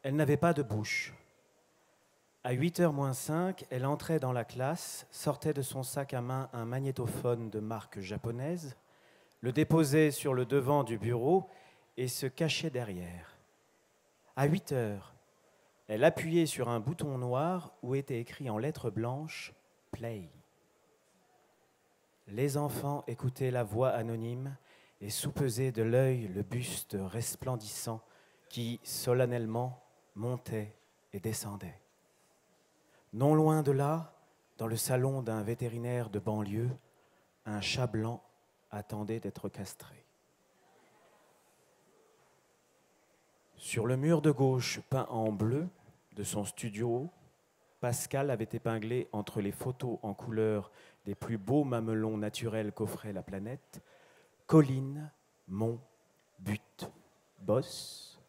Elle n'avait pas de bouche. À 8h moins 5, elle entrait dans la classe, sortait de son sac à main un magnétophone de marque japonaise, le déposait sur le devant du bureau et se cachait derrière. À 8h, elle appuyait sur un bouton noir où était écrit en lettres blanches « Play ». Les enfants écoutaient la voix anonyme et soupesaient de l'œil le buste resplendissant qui, solennellement, montait et descendait. Non loin de là, dans le salon d'un vétérinaire de banlieue, un chat blanc attendait d'être castré. Sur le mur de gauche, peint en bleu, de son studio, Pascal avait épinglé entre les photos en couleur des plus beaux mamelons naturels qu'offrait la planète, collines, monts, buttes, bosses,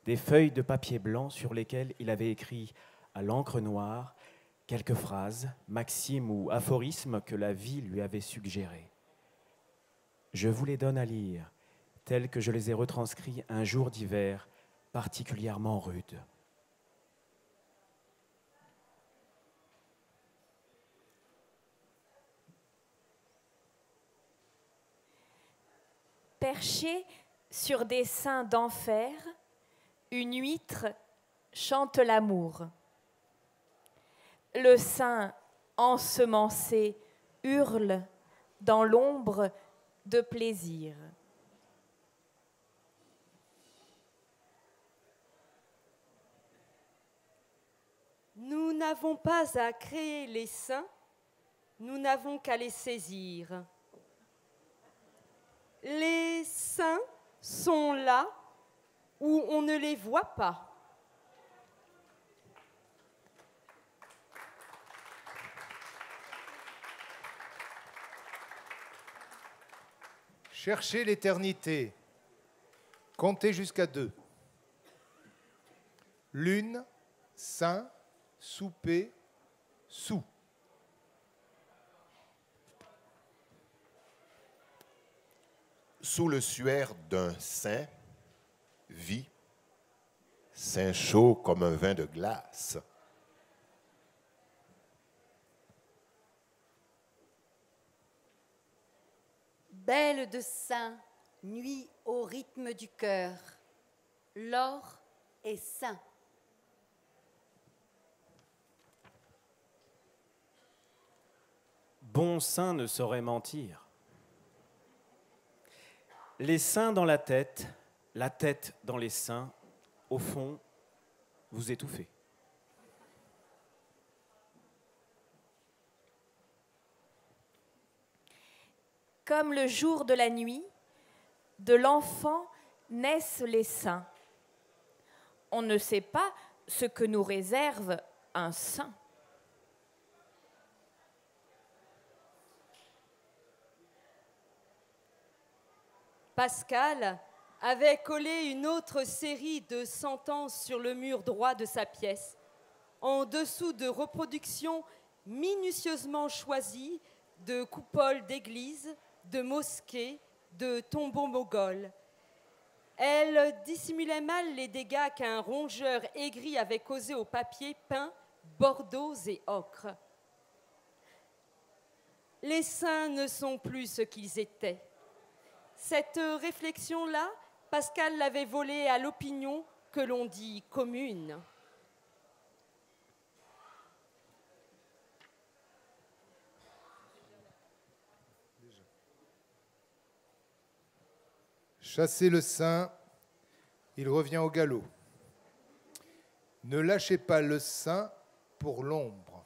des feuilles de papier blanc sur lesquelles il avait écrit à l'encre noire quelques phrases, maximes ou aphorismes que la vie lui avait suggérés. Je vous les donne à lire, tels que je les ai retranscrits un jour d'hiver particulièrement rude. Perchée sur des seins d'enfer, une huître chante l'amour. Le sein ensemencé hurle dans l'ombre de plaisir. Nous n'avons pas à créer les seins, nous n'avons qu'à les saisir. Les seins sont là où on ne les voit pas. Cherchez l'éternité. Comptez jusqu'à 2. Lune, sein, souper, sous. Sous le suaire d'un sein, vie, sein chaud comme un vin de glace. Belle de sein, nuit au rythme du cœur, l'or est saint. Bon sein ne saurait mentir. Les seins dans la tête dans les seins, au fond, vous étouffez. Comme le jour de la nuit, de l'enfant naissent les seins. On ne sait pas ce que nous réserve un sein. Pascal avait collé une autre série de sentences sur le mur droit de sa pièce, en dessous de reproductions minutieusement choisies de coupoles d'églises, de mosquées, de tombeaux moghols. Elle dissimulait mal les dégâts qu'un rongeur aigri avait causés au papier peint, bordeaux et ocre. Les seins ne sont plus ce qu'ils étaient. Cette réflexion-là, Pascal l'avait volée à l'opinion que l'on dit commune. Chassez le sein, il revient au galop. Ne lâchez pas le sein pour l'ombre.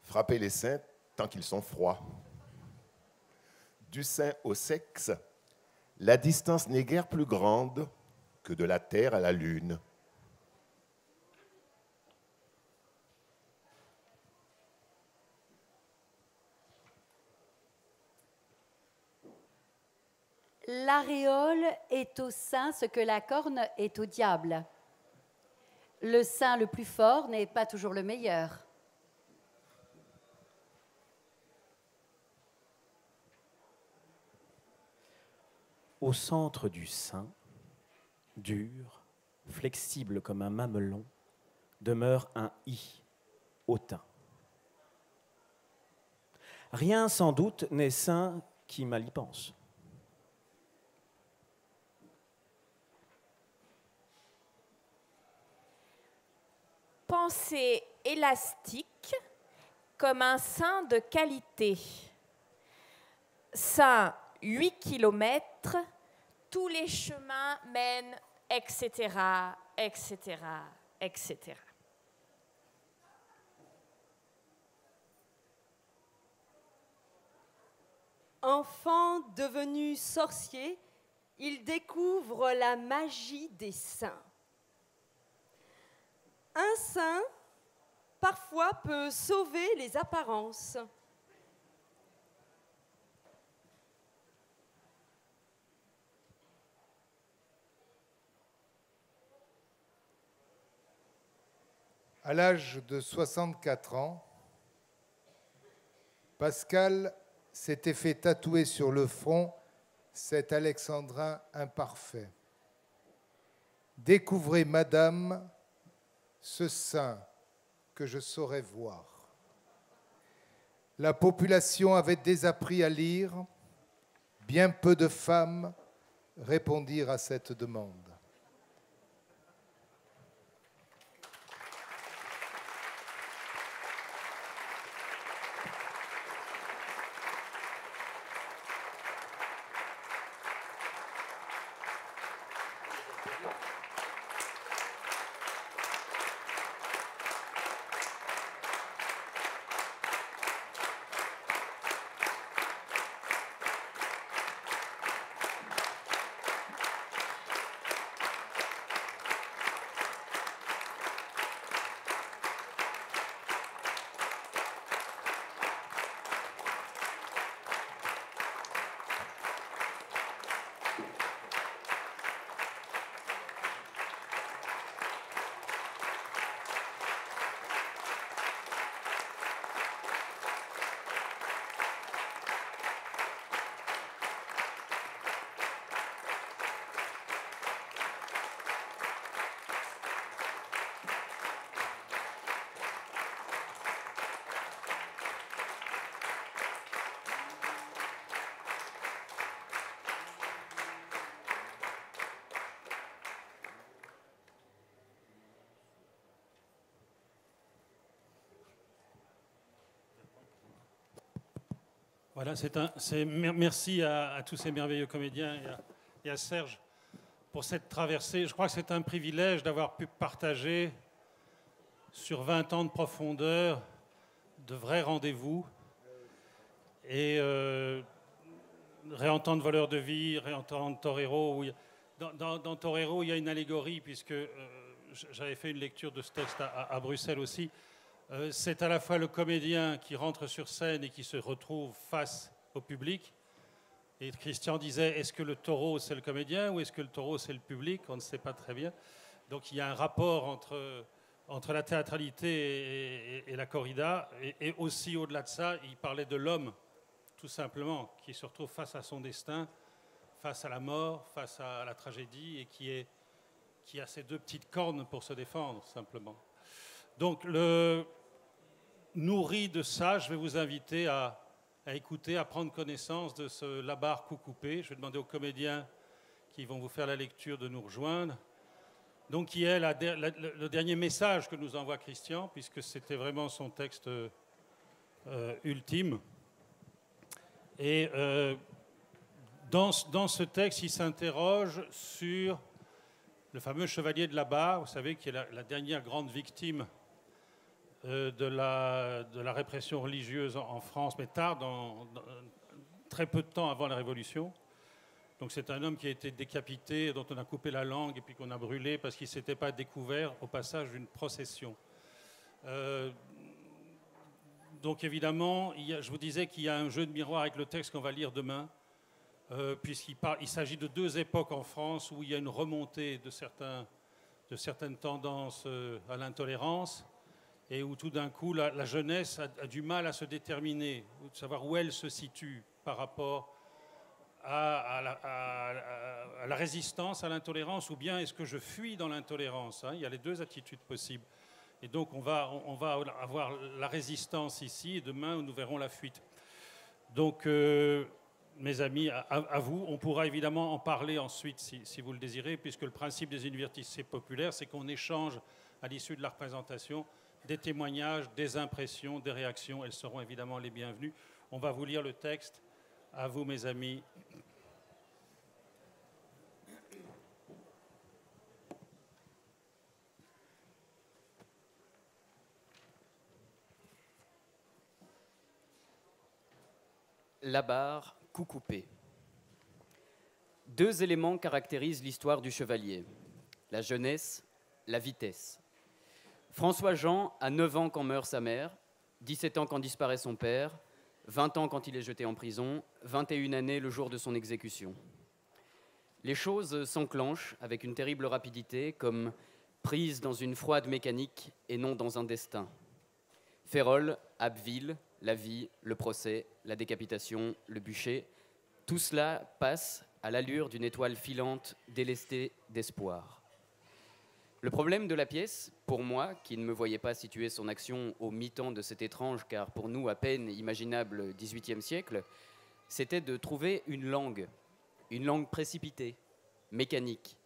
Frappez les seins tant qu'ils sont froids. Du sein au sexe, la distance n'est guère plus grande que de la Terre à la Lune. L'aréole est au saint ce que la corne est au diable. Le saint le plus fort n'est pas toujours le meilleur. Au centre du sein, dur, flexible comme un mamelon, demeure un i hautain. Rien sans doute n'est saint qui mal y pense. Pensée élastique comme un sein de qualité. Sein 8 km, tous les chemins mènent, etc., etc., etc. Enfant devenu sorcier, il découvre la magie des saints. Un saint, parfois, peut sauver les apparences. À l'âge de 64 ans, Pascal s'était fait tatouer sur le front cet alexandrin imparfait. Découvrez, madame, ce saint que je saurais voir. La population avait désappris à lire. Bien peu de femmes répondirent à cette demande. Voilà, merci à tous ces merveilleux comédiens et à Serge pour cette traversée. Je crois que c'est un privilège d'avoir pu partager sur 20 ans de profondeur de vrais rendez-vous et réentendre Voleurs de vie, réentendre Torero. Dans Torero, il y a une allégorie, puisque j'avais fait une lecture de ce texte à Bruxelles aussi. C'est à la fois le comédien qui rentre sur scène et qui se retrouve face au public. Et Christian disait, est-ce que le taureau c'est le comédien ou est-ce que le taureau c'est le public? On ne sait pas très bien. Donc il y a un rapport entre la théâtralité et la corrida. Et aussi au-delà de ça, il parlait de l'homme, tout simplement, qui se retrouve face à son destin, face à la mort, face à la tragédie, et qui a ces deux petites cornes pour se défendre, simplement. Donc, nourri de ça, je vais vous inviter à écouter, à prendre connaissance de ce Labarre Coucoupé. Je vais demander aux comédiens qui vont vous faire la lecture de nous rejoindre. Donc, qui est le dernier message que nous envoie Christian, puisque c'était vraiment son texte ultime. Et dans ce texte, il s'interroge sur le fameux chevalier de la Barre, vous savez, qui est la dernière grande victime de la répression religieuse en France, mais tard, très peu de temps avant la Révolution. Donc c'est un homme qui a été décapité, dont on a coupé la langue et puis qu'on a brûlé parce qu'il ne s'était pas découvert au passage d'une procession. Donc évidemment, je vous disais qu'il y a un jeu de miroir avec le texte qu'on va lire demain. puisqu'il s'agit de deux époques en France où il y a une remontée de certaines tendances à l'intolérance et où tout d'un coup la jeunesse a du mal à se déterminer, de savoir où elle se situe par rapport à la résistance à l'intolérance, ou bien est-ce que je fuis dans l'intolérance, hein. Il y a les deux attitudes possibles. Et donc on va avoir la résistance ici, et demain nous verrons la fuite. Donc mes amis, à vous, on pourra évidemment en parler ensuite si vous le désirez, puisque le principe des universités populaires, c'est qu'on échange à l'issue de la représentation des témoignages, des impressions, des réactions. Elles seront évidemment les bienvenues. On va vous lire le texte. À vous, mes amis. La barre, coup coupé. Deux éléments caractérisent l'histoire du chevalier. La jeunesse, la vitesse. François-Jean a 9 ans quand meurt sa mère, 17 ans quand disparaît son père, 20 ans quand il est jeté en prison, 21 années le jour de son exécution. Les choses s'enclenchent avec une terrible rapidité, comme prises dans une froide mécanique et non dans un destin. Férolles, Abbeville, la vie, le procès, la décapitation, le bûcher, tout cela passe à l'allure d'une étoile filante délestée d'espoir. Le problème de la pièce, pour moi, qui ne me voyais pas situer son action au mi-temps de cet étrange, car pour nous à peine imaginable XVIIIe siècle, c'était de trouver une langue précipitée, mécanique,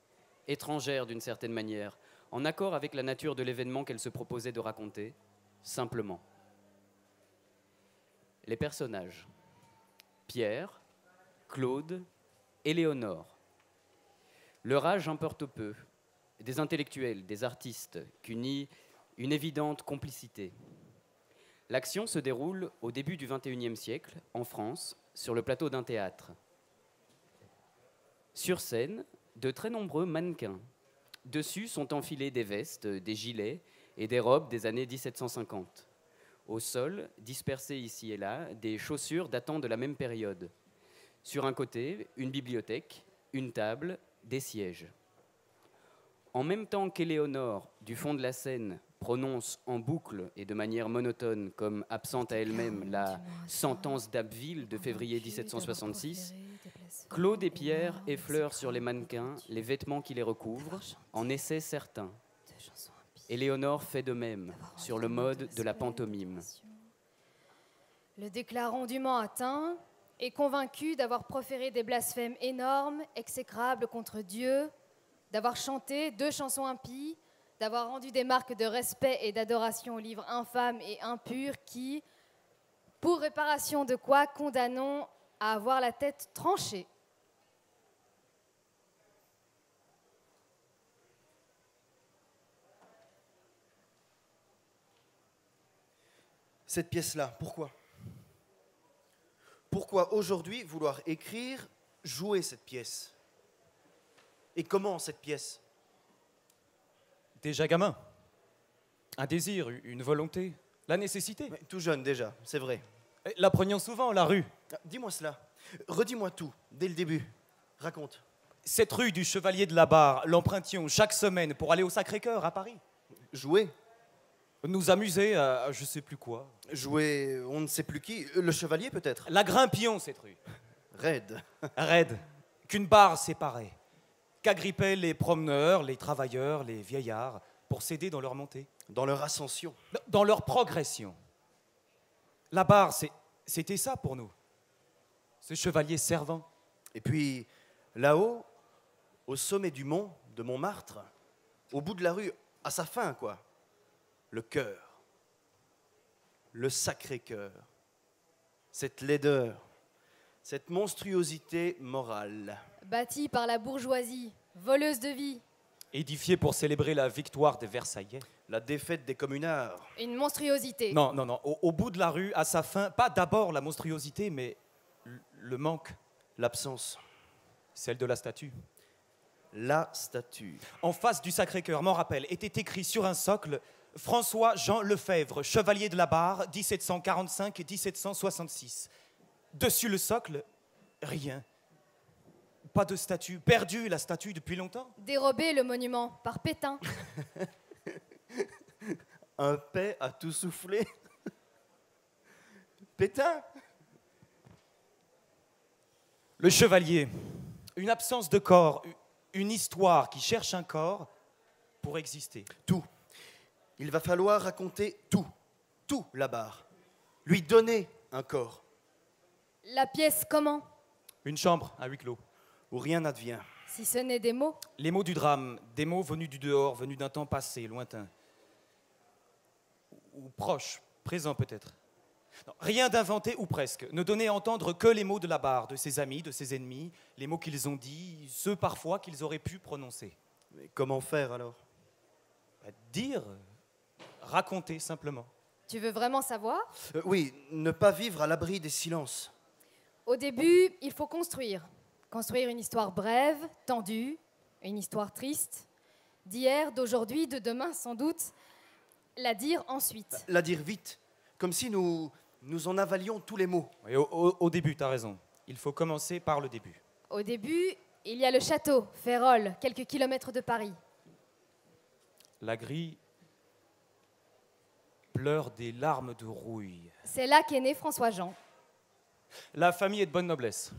étrangère d'une certaine manière, en accord avec la nature de l'événement qu'elle se proposait de raconter, simplement. Les personnages. Pierre, Claude, Éléonore. Leur âge importe peu. Des intellectuels, des artistes, qu'unit une évidente complicité. L'action se déroule au début du XXIe siècle, en France, sur le plateau d'un théâtre. Sur scène, de très nombreux mannequins. Dessus sont enfilés des vestes, des gilets et des robes des années 1750. Au sol, dispersées ici et là, des chaussures datant de la même période. Sur un côté, une bibliothèque, une table, des sièges. En même temps qu'Éléonore, du fond de la scène, prononce en boucle et de manière monotone, comme absente à elle-même, la sentence d'Abbeville de février 1766, Claude et Pierre effleurent sur les mannequins les vêtements qui les recouvrent, en essaient certains. Éléonore fait de même, sur le mode de la pantomime. Le déclarant dûment atteint est convaincu d'avoir proféré des blasphèmes énormes, exécrables contre Dieu, d'avoir chanté 2 chansons impies, d'avoir rendu des marques de respect et d'adoration aux livres infâmes et impurs qui, pour réparation de quoi, condamnons à avoir la tête tranchée. Cette pièce-là, pourquoi ? Pourquoi aujourd'hui vouloir écrire, jouer cette pièce ? Et comment cette pièce ? Déjà gamin. Un désir, une volonté, la nécessité. Mais tout jeune déjà, c'est vrai. La prenions souvent, la rue. Dis-moi cela. Redis-moi tout, dès le début. Raconte. Cette rue du Chevalier de la Barre, l'empruntions chaque semaine pour aller au Sacré-Cœur à Paris. Jouer ? Nous amuser à je sais plus quoi. Jouer on ne sait plus qui. Le Chevalier peut-être ? La Grimpion, cette rue. Raide. Raide. Qu'une barre séparait. Qu'agrippaient les promeneurs, les travailleurs, les vieillards, pour s'aider dans leur montée. Dans leur ascension. Dans leur progression. La barre, c'était ça pour nous. Ce chevalier servant. Et puis, là-haut, au sommet du mont de Montmartre, au bout de la rue, à sa fin, quoi, le cœur. Le Sacré-Cœur. Cette laideur. Cette monstruosité morale. Bâtie par la bourgeoisie, voleuse de vie. Édifié pour célébrer la victoire des Versaillais. La défaite des communards. Une monstruosité. Non. Au bout de la rue, à sa fin, pas d'abord la monstruosité, mais le manque. L'absence. Celle de la statue. La statue. En face du Sacré-Cœur, m'en rappelle, était écrit sur un socle « François-Jean Lefebvre, chevalier de la Barre, 1745-1766 ». Dessus le socle, rien. Pas de statue. Perdu la statue depuis longtemps. Dérobé le monument par Pétain. Un paix à tout souffler. Pétain. Le chevalier. Une absence de corps. Une histoire qui cherche un corps pour exister. Tout. Il va falloir raconter tout. Tout, Labarre. Lui donner un corps. La pièce comment? Une chambre à huis clos. Où rien n'advient. Si ce n'est des mots. Les mots du drame, des mots venus du dehors, venus d'un temps passé, lointain. Ou proche, présent peut-être. Non, rien d'inventé ou presque. Ne donner à entendre que les mots de Labarre, de ses amis, de ses ennemis, les mots qu'ils ont dit, ceux parfois qu'ils auraient pu prononcer. Mais comment faire alors? Dire, raconter simplement. Tu veux vraiment savoir? Oui, ne pas vivre à l'abri des silences. Au début, il faut construire. Construire une histoire brève, tendue, une histoire triste, d'hier, d'aujourd'hui, de demain sans doute. La dire ensuite. La dire vite, comme si nous en avalions tous les mots. Et au début, tu as raison. Il faut commencer par le début. Au début, il y a le château, Férolles, quelques kilomètres de Paris. La grille pleure des larmes de rouille. C'est là qu'est né François-Jean. La famille est de bonne noblesse.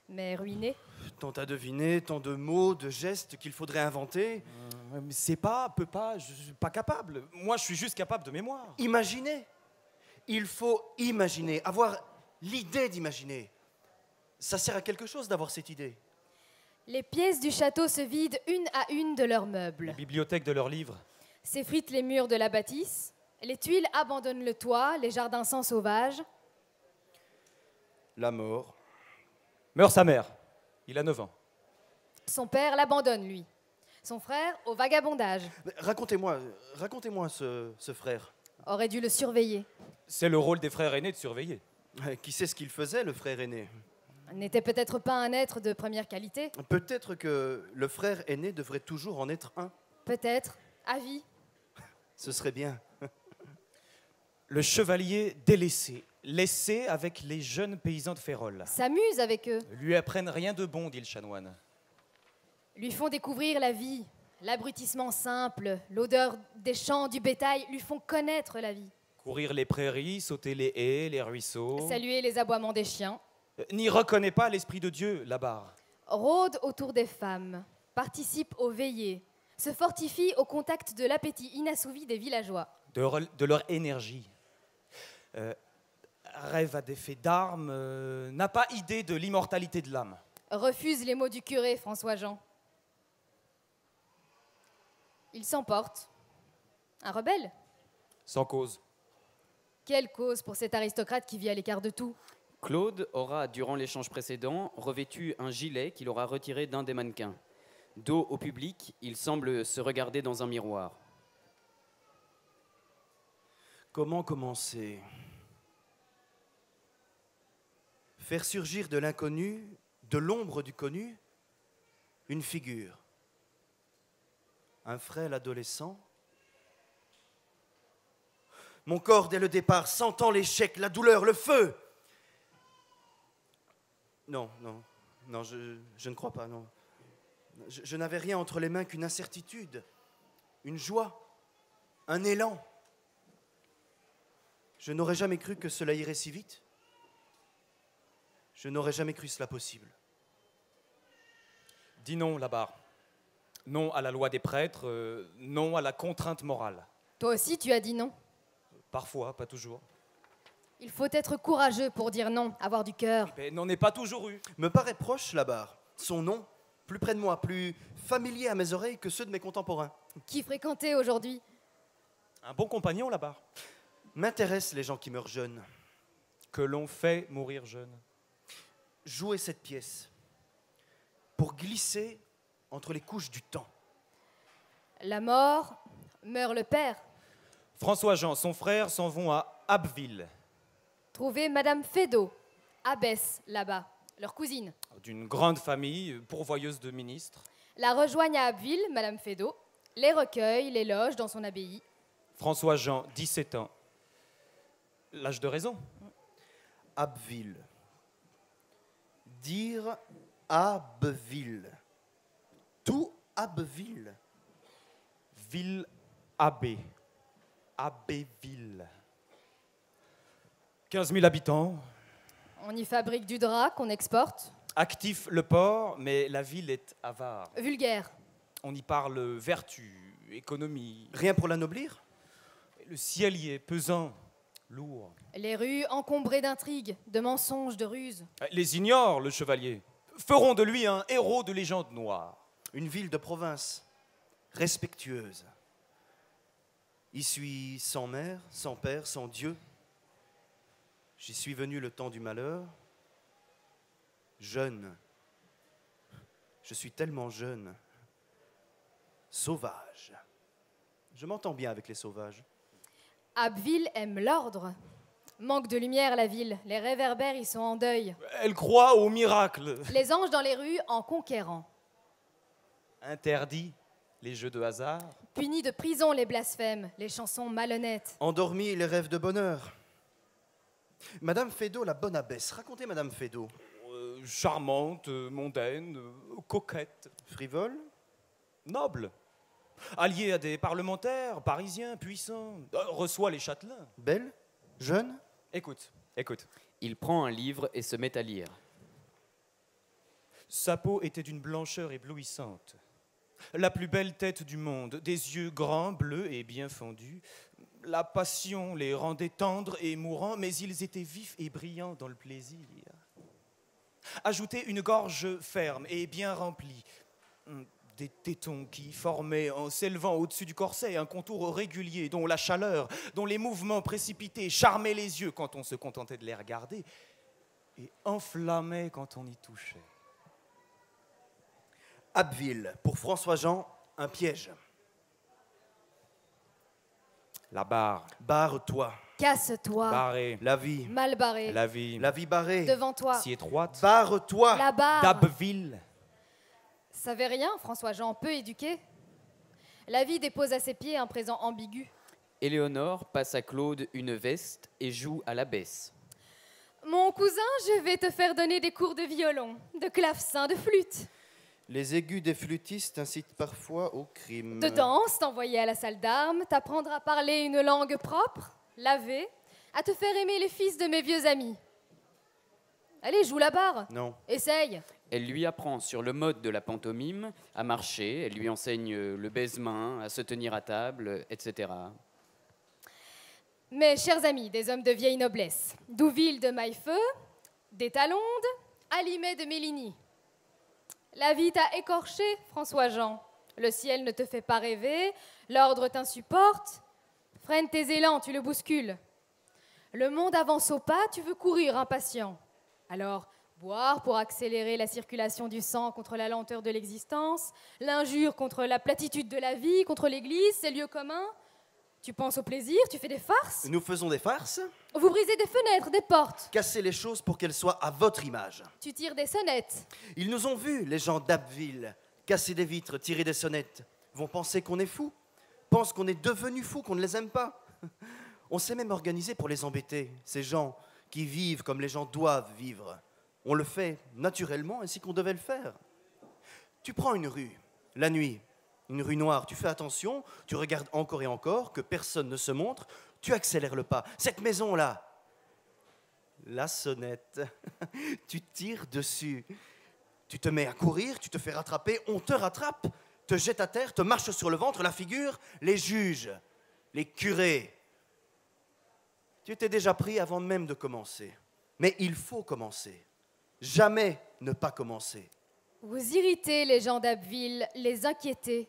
Mais ruiné. Tant à deviner, tant de mots, de gestes qu'il faudrait inventer. Mais c'est pas, peut pas, je suis pas capable. Moi, je suis juste capable de mémoire. Imaginer. Il faut imaginer, avoir l'idée d'imaginer. Ça sert à quelque chose d'avoir cette idée. Les pièces du château se vident une à une de leurs meubles. Les bibliothèques de leurs livres. S'effritent les murs de la bâtisse. Les tuiles abandonnent le toit, les jardins sont sauvages. La mort. Meurt sa mère. Il a 9 ans. Son père l'abandonne, lui. Son frère au vagabondage. Racontez-moi ce frère. Aurait dû le surveiller. C'est le rôle des frères aînés de surveiller. Qui sait ce qu'il faisait, le frère aîné? N'était peut-être pas un être de première qualité. Peut-être que le frère aîné devrait toujours en être un. Peut-être. À vie. Ce serait bien. Le chevalier délaissé, laissé avec les jeunes paysans de Férolles. S'amuse avec eux. Lui apprennent rien de bon, dit le chanoine. Lui font découvrir la vie, l'abrutissement simple, l'odeur des champs, du bétail, lui font connaître la vie. Courir les prairies, sauter les haies, les ruisseaux. Saluer les aboiements des chiens. N'y reconnaît pas l'esprit de Dieu, Labarre. Rôde autour des femmes, participe aux veillées, se fortifie au contact de l'appétit inassouvi des villageois. De leur énergie. Rêve à des faits d'armes, n'a pas idée de l'immortalité de l'âme. Refuse les mots du curé, François-Jean. Il s'emporte. Un rebelle. Sans cause. Quelle cause pour cet aristocrate qui vit à l'écart de tout? Claude aura, durant l'échange précédent, revêtu un gilet qu'il aura retiré d'un des mannequins. Dos au public, il semble se regarder dans un miroir. Comment commencer? Faire surgir de l'inconnu, de l'ombre du connu, une figure. Un frêle adolescent. Mon corps, dès le départ, sentant l'échec, la douleur, le feu. Non, je ne crois pas, non. Je n'avais rien entre les mains qu'une incertitude, une joie, un élan. Je n'aurais jamais cru que cela irait si vite. Je n'aurais jamais cru cela possible. Dis non, Labarre. Non à la loi des prêtres, non à la contrainte morale. Toi aussi, tu as dit non. Parfois, pas toujours. Il faut être courageux pour dire non, avoir du cœur. Mais n'en ai pas toujours eu. Me paraît proche, Labarre. Son nom, plus près de moi, plus familier à mes oreilles que ceux de mes contemporains. Qui fréquentait aujourd'hui? Un bon compagnon, Labarre. M'intéressent les gens qui meurent jeunes. Que l'on fait mourir jeune. Jouer cette pièce pour glisser entre les couches du temps. La mort, meurt le père. François-Jean, son frère, s'en vont à Abbeville. Trouver Madame Feydeau, abbesse là-bas, leur cousine. D'une grande famille, pourvoyeuse de ministres. La rejoignent à Abbeville, Madame Feydeau, les recueille, les loge dans son abbaye. François-Jean, 17 ans. L'âge de raison. Abbeville. Dire Abbeville. Tout Abbeville. Ville Abbé. Abbéville. 15 000 habitants. On y fabrique du drap qu'on exporte. Actif le port, mais la ville est avare. Vulgaire. On y parle vertu, économie. Rien pour l'anoblir? Le ciel y est pesant, lourd. Les rues encombrées d'intrigues, de mensonges, de ruses. Les ignore, le chevalier. Feront de lui un héros de légende noire. Une ville de province, respectueuse. Y suis sans mère, sans père, sans Dieu. J'y suis venu le temps du malheur. Jeune. Je suis tellement jeune. Sauvage. Je m'entends bien avec les sauvages. Abbeville aime l'ordre. Manque de lumière la ville. Les réverbères y sont en deuil. Elle croit au miracle. Les anges dans les rues en conquérant. Interdit les jeux de hasard. Punis de prison les blasphèmes, les chansons malhonnêtes. Endormis les rêves de bonheur. Madame Feydeau, la bonne abbesse. Racontez Madame Feydeau. Charmante, mondaine, coquette. Frivole? Noble. Alliée à des parlementaires, parisiens, puissants. Reçoit les châtelains. Belle? Jeune? Écoute, écoute. Il prend un livre et se met à lire. Sa peau était d'une blancheur éblouissante. La plus belle tête du monde, des yeux grands, bleus et bien fendus. La passion les rendait tendres et mourants, mais ils étaient vifs et brillants dans le plaisir. Ajoutez une gorge ferme et bien remplie. Des tétons qui formaient, en s'élevant au-dessus du corset, un contour régulier, dont la chaleur, dont les mouvements précipités charmaient les yeux quand on se contentait de les regarder et enflammaient quand on y touchait. Abbeville, pour François-Jean, un piège. La barre. Barre-toi. Casse-toi. Barré. La vie. Mal barré. La vie. La vie barrée. Devant toi. Si étroite. Barre-toi. La barre. D'Abbeville. Savait rien, François-Jean, peu éduqué. La vie dépose à ses pieds un présent ambigu. Éléonore passe à Claude une veste et joue à la baisse. Mon cousin, je vais te faire donner des cours de violon, de clavecin, de flûte. Les aigus des flûtistes incitent parfois au crime. De danse, t'envoyer à la salle d'armes, t'apprendre à parler une langue propre, laver, à te faire aimer les fils de mes vieux amis. Allez, joue la barre. Non. Essaye. Elle lui apprend sur le mode de la pantomime à marcher, elle lui enseigne le baise-main, à se tenir à table, etc. Mes chers amis, des hommes de vieille noblesse, Douville de Maillefeu, d'Étalonde, Alimet de Méligny. La vie t'a écorché, François-Jean. Le ciel ne te fait pas rêver, l'ordre t'insupporte. Freine tes élans, tu le bouscules. Le monde avance au pas, tu veux courir impatient. Alors, boire pour accélérer la circulation du sang contre la lenteur de l'existence, l'injure contre la platitude de la vie, contre l'église, ses lieux communs. Tu penses au plaisir, tu fais des farces. Nous faisons des farces. Vous brisez des fenêtres, des portes. Cassez les choses pour qu'elles soient à votre image. Tu tires des sonnettes. Ils nous ont vus, les gens d'Abbeville, casser des vitres, tirer des sonnettes. Vont penser qu'on est fou. Pensent qu'on est devenu fou, qu'on ne les aime pas. On s'est même organisé pour les embêter, ces gens qui vivent comme les gens doivent vivre. On le fait naturellement, ainsi qu'on devait le faire. Tu prends une rue, la nuit, une rue noire, tu fais attention, tu regardes encore et encore, que personne ne se montre, tu accélères le pas. Cette maison-là, la sonnette, tu tires dessus. Tu te mets à courir, tu te fais rattraper, on te rattrape, te jette à terre, te marche sur le ventre, la figure, les juges, les curés. Tu étais déjà pris avant même de commencer. Mais il faut commencer. Jamais ne pas commencer. Vous irritez les gens d'Abbeville, les inquiétez.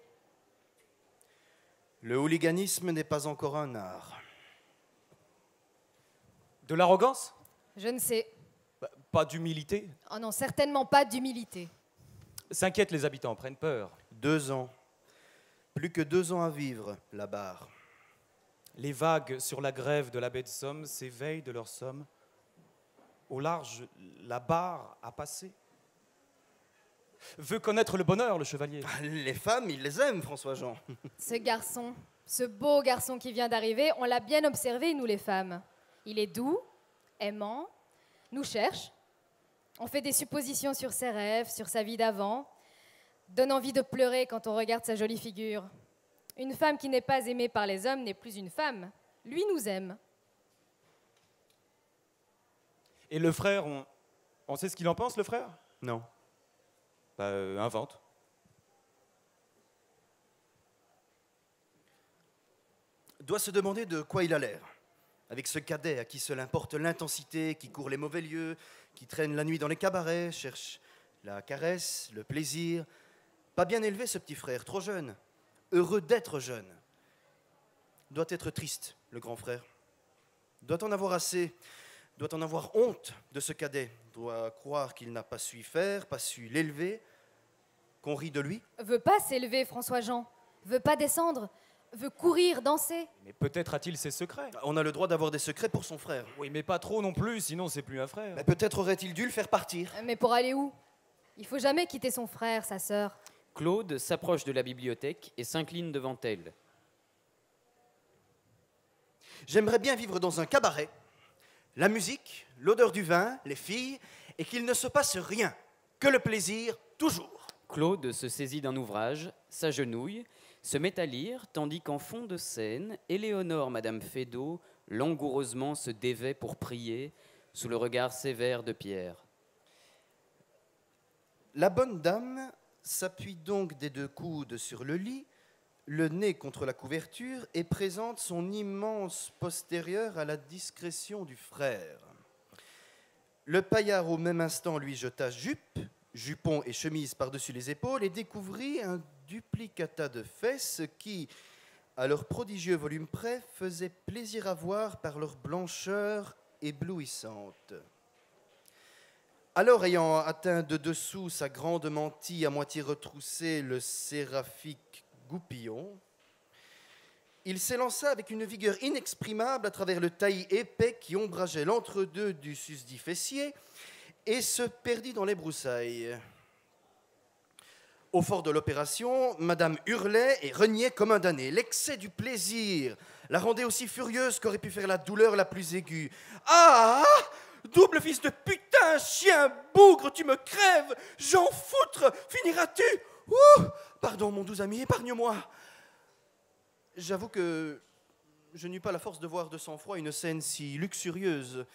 Le hooliganisme n'est pas encore un art. De l'arrogance? Je ne sais. Pas d'humilité? Oh non, certainement pas d'humilité. S'inquiètent les habitants, prennent peur. 2 ans. Plus que 2 ans à vivre, la barre. Les vagues sur la grève de la baie de Somme s'éveillent de leur somme. Au large, la barre a passé. Veut connaître le bonheur, le chevalier. Les femmes, ils les aiment, François-Jean. Ce garçon, ce beau garçon qui vient d'arriver, on l'a bien observé, nous les femmes. Il est doux, aimant, nous cherche. On fait des suppositions sur ses rêves, sur sa vie d'avant. Donne envie de pleurer quand on regarde sa jolie figure. Une femme qui n'est pas aimée par les hommes n'est plus une femme. Lui nous aime. Et le frère, on sait ce qu'il en pense, le frère? Non. Bah, invente. Doit se demander de quoi il a l'air. Avec ce cadet à qui seul importe l'intensité, qui court les mauvais lieux, qui traîne la nuit dans les cabarets, cherche la caresse, le plaisir. Pas bien élevé ce petit frère, trop jeune. Heureux d'être jeune. Doit être triste, le grand frère. Doit en avoir assez. Doit en avoir honte de ce cadet. Doit croire qu'il n'a pas su y faire, pas su l'élever, qu'on rit de lui. Veut pas s'élever, François-Jean. Veut pas descendre. Veut courir, danser. Mais peut-être a-t-il ses secrets. On a le droit d'avoir des secrets pour son frère. Oui, mais pas trop non plus, sinon c'est plus un frère. Mais peut-être aurait-il dû le faire partir. Mais pour aller où? Il faut jamais quitter son frère, sa sœur. Claude s'approche de la bibliothèque et s'incline devant elle. J'aimerais bien vivre dans un cabaret. La musique, l'odeur du vin, les filles, et qu'il ne se passe rien, que le plaisir, toujours. Claude se saisit d'un ouvrage, s'agenouille, se met à lire, tandis qu'en fond de scène, Éléonore, Madame Feydeau, langoureusement se dévait pour prier, sous le regard sévère de Pierre. La bonne dame s'appuie donc des deux coudes sur le lit, le nez contre la couverture, et présente son immense postérieur à la discrétion du frère. Le paillard au même instant lui jeta jupe, jupon et chemise par-dessus les épaules, et découvrit un duplicata de fesses qui, à leur prodigieux volume près, faisait plaisir à voir par leur blancheur éblouissante. Alors, ayant atteint de dessous sa grande mantille à moitié retroussée, le séraphique goupillon, il s'élança avec une vigueur inexprimable à travers le taillis épais qui ombrageait l'entre-deux du susdit fessier et se perdit dans les broussailles. Au fort de l'opération, Madame hurlait et reniait comme un damné. L'excès du plaisir la rendait aussi furieuse qu'aurait pu faire la douleur la plus aiguë. « Ah! Double fils de putain, chien, bougre, tu me crèves! J'en foutre! Finiras-tu? Ouh! Pardon, mon doux ami, épargne-moi. » J'avoue que je n'eus pas la force de voir de sang-froid une scène si luxurieuse.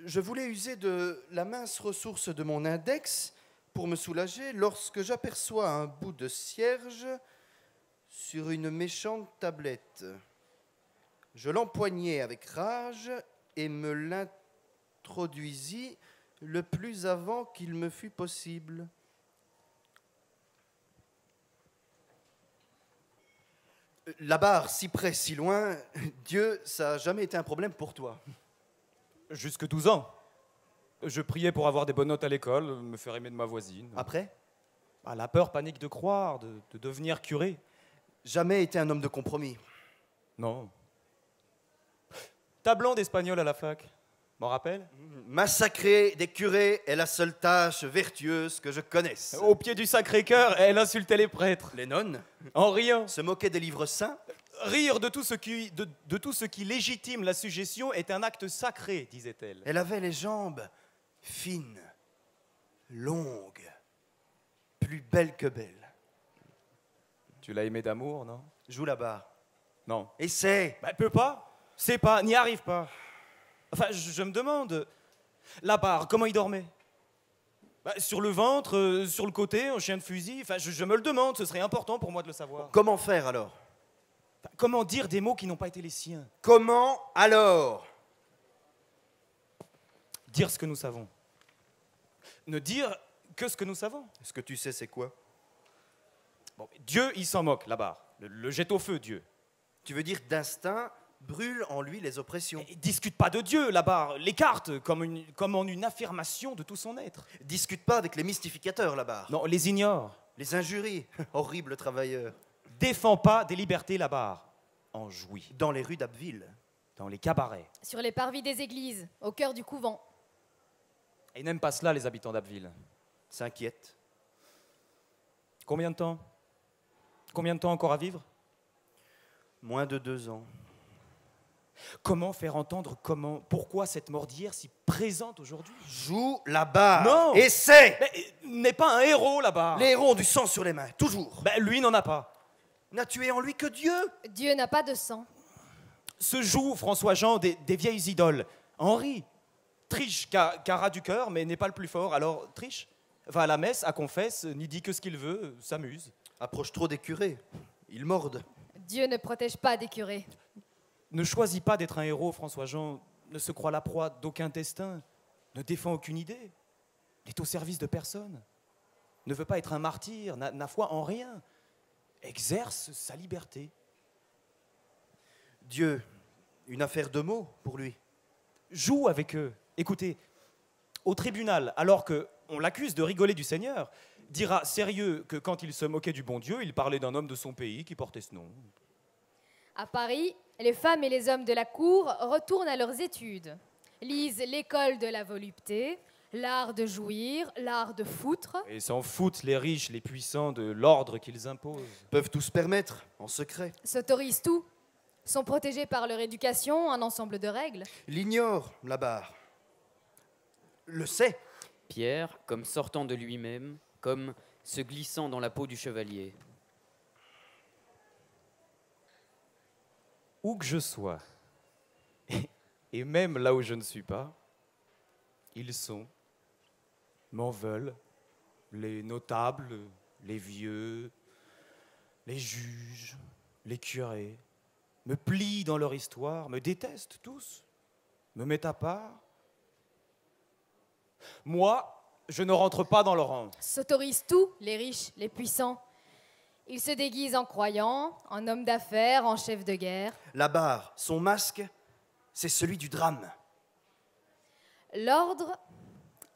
Je voulais user de la mince ressource de mon index pour me soulager lorsque j'aperçois un bout de cierge sur une méchante tablette. Je l'empoignai avec rage et me l'introduisis le plus avant qu'il me fût possible. La barre si près, si loin, Dieu, ça n'a jamais été un problème pour toi. Jusque 12 ans. Je priais pour avoir des bonnes notes à l'école, me faire aimer de ma voisine. Après? La peur panique de croire, de devenir curé. Jamais été un homme de compromis. Non. Tablant d'espagnol à la fac, m'en rappelle? Massacrer des curés est la seule tâche vertueuse que je connaisse. Au pied du Sacré-Cœur, elle insultait les prêtres. Les nonnes? En riant. Se moquer des livres saints? Rire de tout ce qui légitime la suggestion est un acte sacré, disait-elle. Elle avait les jambes fines, longues, plus belles que belles. Tu l'as aimée d'amour, non? Joue la barre. Non. Essaie. Elle peut pas. C'est pas, n'y arrive pas. Enfin, je me demande, la barre, comment il dormait? Sur le ventre, sur le côté, en chien de fusil. Enfin, je me le demande, ce serait important pour moi de le savoir. Comment faire alors? Comment dire des mots qui n'ont pas été les siens? Comment alors? Dire ce que nous savons. Ne dire que ce que nous savons. Ce que tu sais, c'est quoi? Bon, Dieu, il s'en moque, la barre. Le jette au feu, Dieu. Tu veux dire d'instinct brûle en lui les oppressions. Et discute pas de Dieu, la barre. L'écarte comme en une affirmation de tout son être. Discute pas avec les mystificateurs, la barre. Non, les ignore. Les injuries, horribles travailleurs. Défends pas des libertés, la barre. En jouit. Dans les rues d'Abbeville. Dans les cabarets. Sur les parvis des églises, au cœur du couvent. Et n'aiment pas cela, les habitants d'Abbeville. S'inquiètent. Combien de temps? Combien de temps encore à vivre? Moins de 2 ans. Comment faire entendre pourquoi cette mort d'hier si présente aujourd'hui? Joue la barre. Non. Essaie. N'est pas un héros là-bas. Les héros ont du sang sur les mains, toujours. Lui n'en a pas. N'a tué en lui que Dieu. Dieu n'a pas de sang. Se joue, François-Jean, des vieilles idoles. Henri triche, car a du cœur, mais n'est pas le plus fort, alors triche. Va à la messe, à confesse, n'y dit que ce qu'il veut, s'amuse. Approche trop des curés, ils mordent. Dieu ne protège pas des curés. Ne choisit pas d'être un héros, François-Jean. Ne se croit la proie d'aucun destin. Ne défend aucune idée. N'est au service de personne. Ne veut pas être un martyr, n'a foi en rien. Exerce sa liberté. Dieu, une affaire de mots pour lui. Joue avec eux. Écoutez, au tribunal, alors qu'on l'accuse de rigoler du Seigneur, dira sérieux que quand il se moquait du bon Dieu, il parlait d'un homme de son pays qui portait ce nom. À Paris, les femmes et les hommes de la cour retournent à leurs études, lisent l'école de la volupté, l'art de jouir, l'art de foutre. Et s'en foutent les riches, les puissants de l'ordre qu'ils imposent. Peuvent tout se permettre, en secret. S'autorisent tout, sont protégés par leur éducation, un ensemble de règles. L'ignore, la barre. Le sait. Pierre, comme sortant de lui-même, comme se glissant dans la peau du chevalier. Où que je sois, et même là où je ne suis pas, ils sont, m'en veulent, les notables, les vieux, les juges, les curés, me plient dans leur histoire, me détestent tous, me mettent à part. Moi, je ne rentre pas dans leur rang. S'autorisent tout, les riches, les puissants. Ils se déguisent en croyants, en hommes d'affaires, en chefs de guerre. La barre, son masque, c'est celui du drame. L'ordre,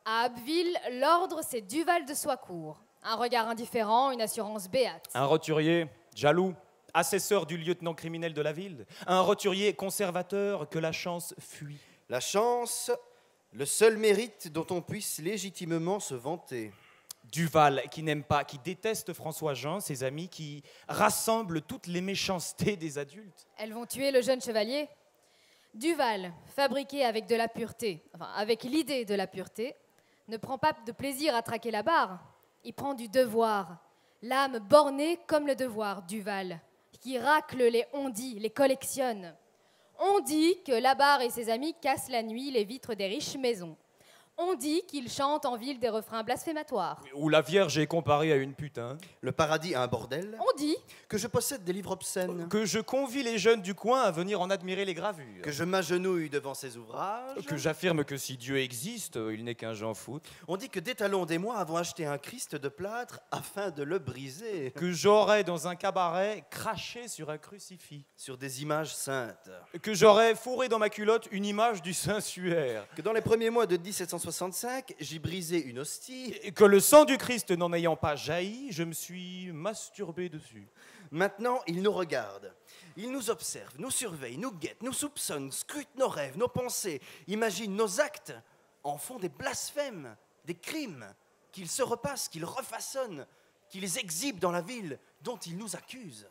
à Abbeville, l'ordre, c'est Duval de Soicourt. Un regard indifférent, une assurance béate. Un roturier, jaloux, assesseur du lieutenant criminel de la ville. Un roturier conservateur que la chance fuit. La chance, le seul mérite dont on puisse légitimement se vanter. Duval, qui n'aime pas, qui déteste François-Jean, ses amis, qui rassemble toutes les méchancetés des adultes. Elles vont tuer le jeune chevalier. Duval, fabriqué avec de la pureté, avec l'idée de la pureté, ne prend pas de plaisir à traquer la barre. Il prend du devoir. L'âme bornée comme le devoir, Duval, qui racle les on-dit, les collectionne. On dit que la barre et ses amis cassent la nuit les vitres des riches maisons. On dit qu'ils chantent en ville des refrains blasphématoires. Où la Vierge est comparée à une putain. Le paradis à un bordel. On dit que je possède des livres obscènes. Que je convie les jeunes du coin à venir en admirer les gravures. Que je m'agenouille devant ses ouvrages. Que j'affirme que si Dieu existe, il n'est qu'un Jean Foot. On dit que Détalon des mois avons acheté un Christ de plâtre afin de le briser. Que j'aurais dans un cabaret craché sur un crucifix. Sur des images saintes. Que j'aurais fourré dans ma culotte une image du Saint-Suaire. Que dans les premiers mois de 1765, j'ai brisé une hostie. Et que le sang du Christ n'en ayant pas jailli, je me suis masturbé dessus. Maintenant, il nous regarde. Il nous observe, nous surveille, nous guette, nous soupçonne, scrute nos rêves, nos pensées, imagine nos actes, en font des blasphèmes, des crimes, qu'il se repasse, qu'il refaçonne, qu'il exhibe dans la ville, dont il nous accuse.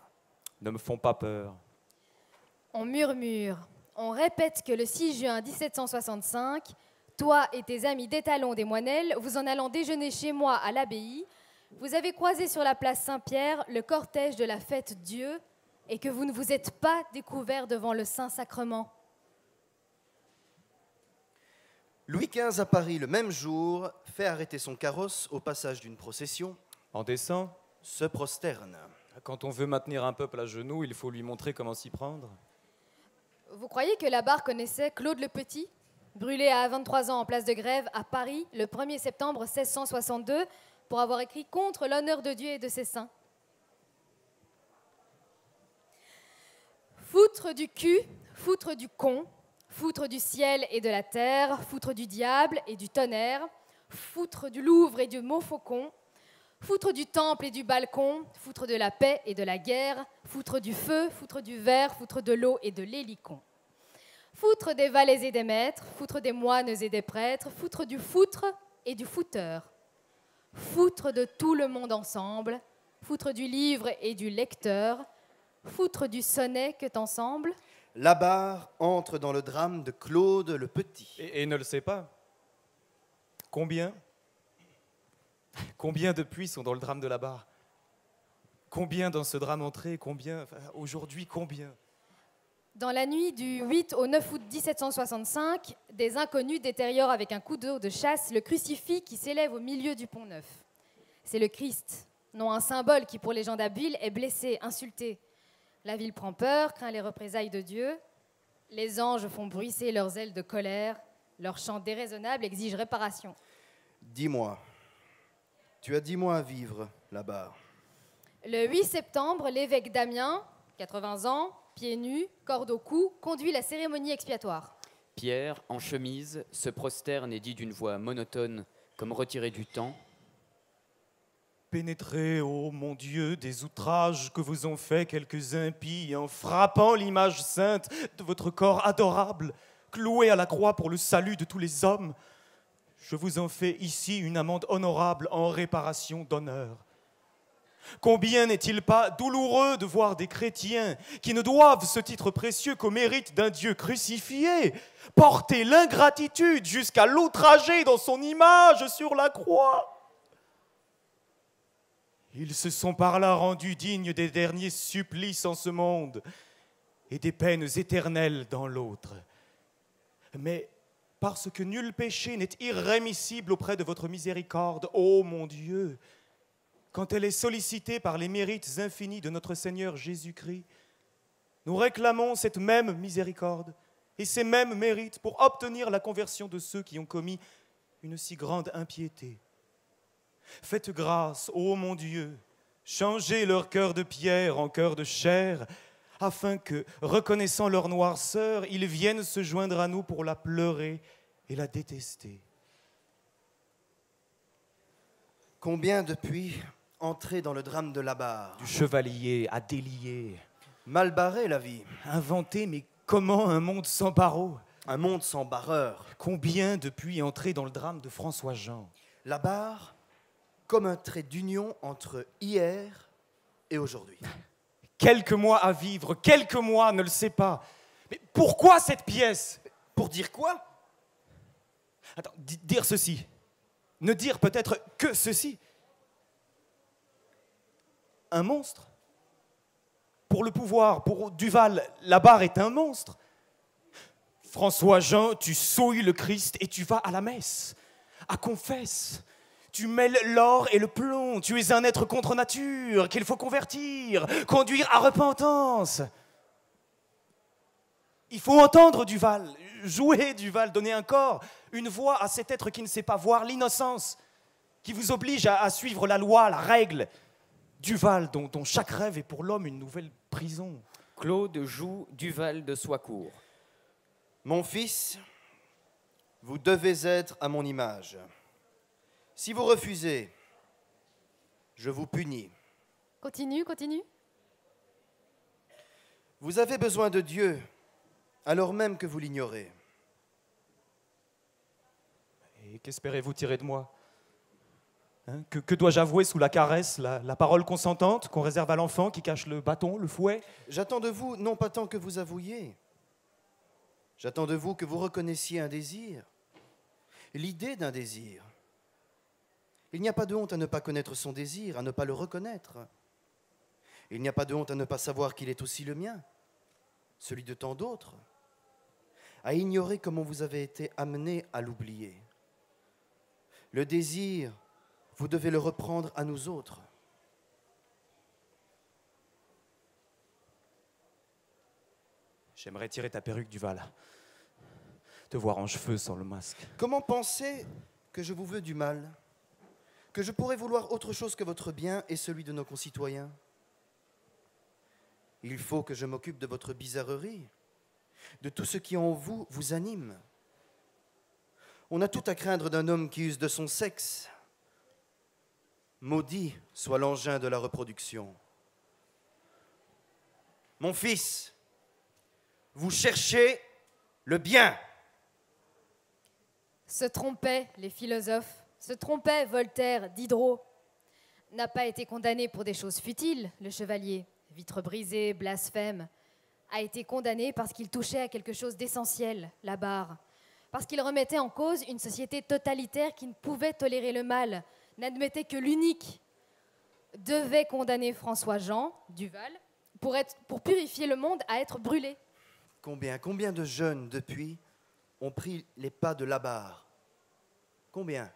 Ne me font pas peur. On murmure, on répète que le 6 juin 1765, toi et tes amis d'Étalon des Moinelles, vous en allant déjeuner chez moi à l'abbaye, vous avez croisé sur la place Saint-Pierre le cortège de la fête Dieu et que vous ne vous êtes pas découvert devant le Saint-Sacrement. Louis XV à Paris, le même jour, fait arrêter son carrosse au passage d'une procession. En descend, se prosterne. Quand on veut maintenir un peuple à genoux, il faut lui montrer comment s'y prendre. Vous croyez que la barre connaissait Claude le Petit, brûlé à 23 ans en place de Grève à Paris le 1er septembre 1662 pour avoir écrit contre l'honneur de Dieu et de ses saints? Foutre du cul, foutre du con, foutre du ciel et de la terre, foutre du diable et du tonnerre, foutre du Louvre et du Montfaucon, foutre du temple et du balcon, foutre de la paix et de la guerre, foutre du feu, foutre du verre, foutre de l'eau et de l'hélicon. Foutre des valets et des maîtres, foutre des moines et des prêtres, foutre du foutre et du fouteur. Foutre de tout le monde ensemble, foutre du livre et du lecteur, foutre du sonnet que t'ensemble. La barre entre dans le drame de Claude le Petit. Et ne le sait pas. Combien de puits sont dans le drame de la barre? Combien dans ce drame entré? Combien aujourd'hui? Combien? Dans la nuit du 8 au 9 août 1765, des inconnus détériorent avec un couteau de chasse le crucifix qui s'élève au milieu du pont Neuf. C'est le Christ, non un symbole qui, pour les gens d'Abbeville, est blessé, insulté. La ville prend peur, craint les représailles de Dieu. Les anges font bruisser leurs ailes de colère. Leur chant déraisonnable exige réparation. Dis-moi, tu as 10 mois à vivre là-bas. Le 8 septembre, l'évêque Damien, 80 ans, pieds nus, corde au cou, conduit la cérémonie expiatoire. Pierre, en chemise, se prosterne et dit d'une voix monotone, comme retirée du temps. Pénétrez, ô mon Dieu, des outrages que vous ont faits quelques impies en frappant l'image sainte de votre corps adorable, cloué à la croix pour le salut de tous les hommes. Je vous en fais ici une amende honorable en réparation d'honneur. Combien n'est-il pas douloureux de voir des chrétiens qui ne doivent ce titre précieux qu'au mérite d'un Dieu crucifié porter l'ingratitude jusqu'à l'outrager dans son image sur la croix. Ils se sont par là rendus dignes des derniers supplices en ce monde et des peines éternelles dans l'autre. Mais parce que nul péché n'est irrémissible auprès de votre miséricorde, ô mon Dieu, quand elle est sollicitée par les mérites infinis de notre Seigneur Jésus-Christ, nous réclamons cette même miséricorde et ces mêmes mérites pour obtenir la conversion de ceux qui ont commis une si grande impiété. Faites grâce, ô mon Dieu, changez leur cœur de pierre en cœur de chair, afin que, reconnaissant leur noirceur, ils viennent se joindre à nous pour la pleurer et la détester. Combien depuis entrer dans le drame de la barre? Du chevalier à délier. Mal barrée la vie. Inventé, mais comment un monde sans barreaux? Un monde sans barreur. Combien depuis entrer dans le drame de François Jean? La barre comme un trait d'union entre hier et aujourd'hui. Quelques mois à vivre, quelques mois, ne le sais pas. Mais pourquoi cette pièce? Pour dire quoi? Attends, dire ceci. Ne dire peut-être que ceci. Un monstre? Pour le pouvoir, pour Duval, la barre est un monstre. François Jean, tu souilles le Christ et tu vas à la messe, à confesse. Tu mêles l'or et le plomb, tu es un être contre nature qu'il faut convertir, conduire à repentance. Il faut entendre Duval, jouer Duval, donner un corps, une voix à cet être qui ne sait pas voir l'innocence, qui vous oblige à suivre la loi, la règle. Duval, dont chaque rêve est pour l'homme une nouvelle prison. Claude joue Duval de Soicourt. Mon fils, vous devez être à mon image. Si vous refusez, je vous punis. Continue, continue. Vous avez besoin de Dieu, alors même que vous l'ignorez. Et qu'espérez-vous tirer de moi? Que dois-je avouer sous la caresse, la parole consentante qu'on réserve à l'enfant qui cache le bâton, le fouet? J'attends de vous, non pas tant que vous avouiez. J'attends de vous que vous reconnaissiez un désir, l'idée d'un désir. Il n'y a pas de honte à ne pas connaître son désir, à ne pas le reconnaître. Il n'y a pas de honte à ne pas savoir qu'il est aussi le mien, celui de tant d'autres, à ignorer comment vous avez été amené à l'oublier. Le désir, vous devez le reprendre à nous autres. J'aimerais tirer ta perruque, Duval. Te voir en cheveux sans le masque. Comment penser que je vous veux du mal? Que je pourrais vouloir autre chose que votre bien et celui de nos concitoyens? Il faut que je m'occupe de votre bizarrerie, de tout ce qui en vous vous anime. On a tout à craindre d'un homme qui use de son sexe. Maudit soit l'engin de la reproduction. Mon fils, vous cherchez le bien. Se trompaient les philosophes, se trompaient Voltaire, Diderot. N'a pas été condamné pour des choses futiles, le chevalier, vitre brisée, blasphème. a été condamné parce qu'il touchait à quelque chose d'essentiel, la barre. Parce qu'il remettait en cause une société totalitaire qui ne pouvait tolérer le mal, n'admettait que l'unique, devait condamner François-Jean Duval pour purifier le monde à être brûlé. Combien de jeunes, depuis, ont pris les pas de la barre? Combien?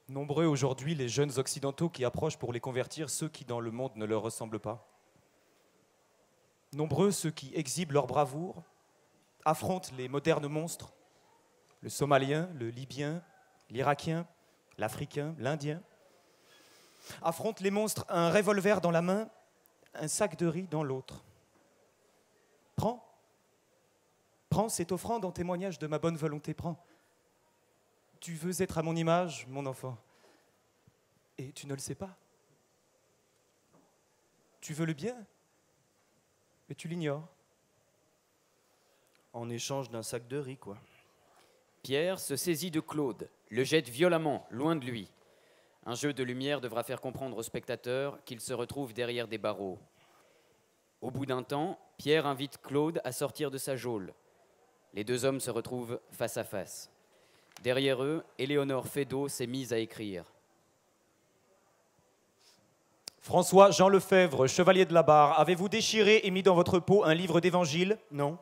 Nombreux aujourd'hui les jeunes occidentaux qui approchent pour les convertir ceux qui dans le monde ne leur ressemblent pas. Nombreux ceux qui exhibent leur bravoure, affrontent les modernes monstres, le Somalien, le Libyen, l'Irakien, l'Africain, l'Indien, affrontent les monstres, un revolver dans la main, un sac de riz dans l'autre. Prends, cette offrande en témoignage de ma bonne volonté, prends. Tu veux être à mon image, mon enfant, et tu ne le sais pas. Tu veux le bien, mais tu l'ignores. En échange d'un sac de riz, quoi. Pierre se saisit de Claude, le jette violemment, loin de lui. Un jeu de lumière devra faire comprendre au spectateur qu'il se retrouve derrière des barreaux. Au bout d'un temps, Pierre invite Claude à sortir de sa geôle. Les deux hommes se retrouvent face à face. Derrière eux, Éléonore Feydeau s'est mise à écrire. François Jean Lefebvre, chevalier de la barre, avez-vous déchiré et mis dans votre peau un livre d'évangile? Non,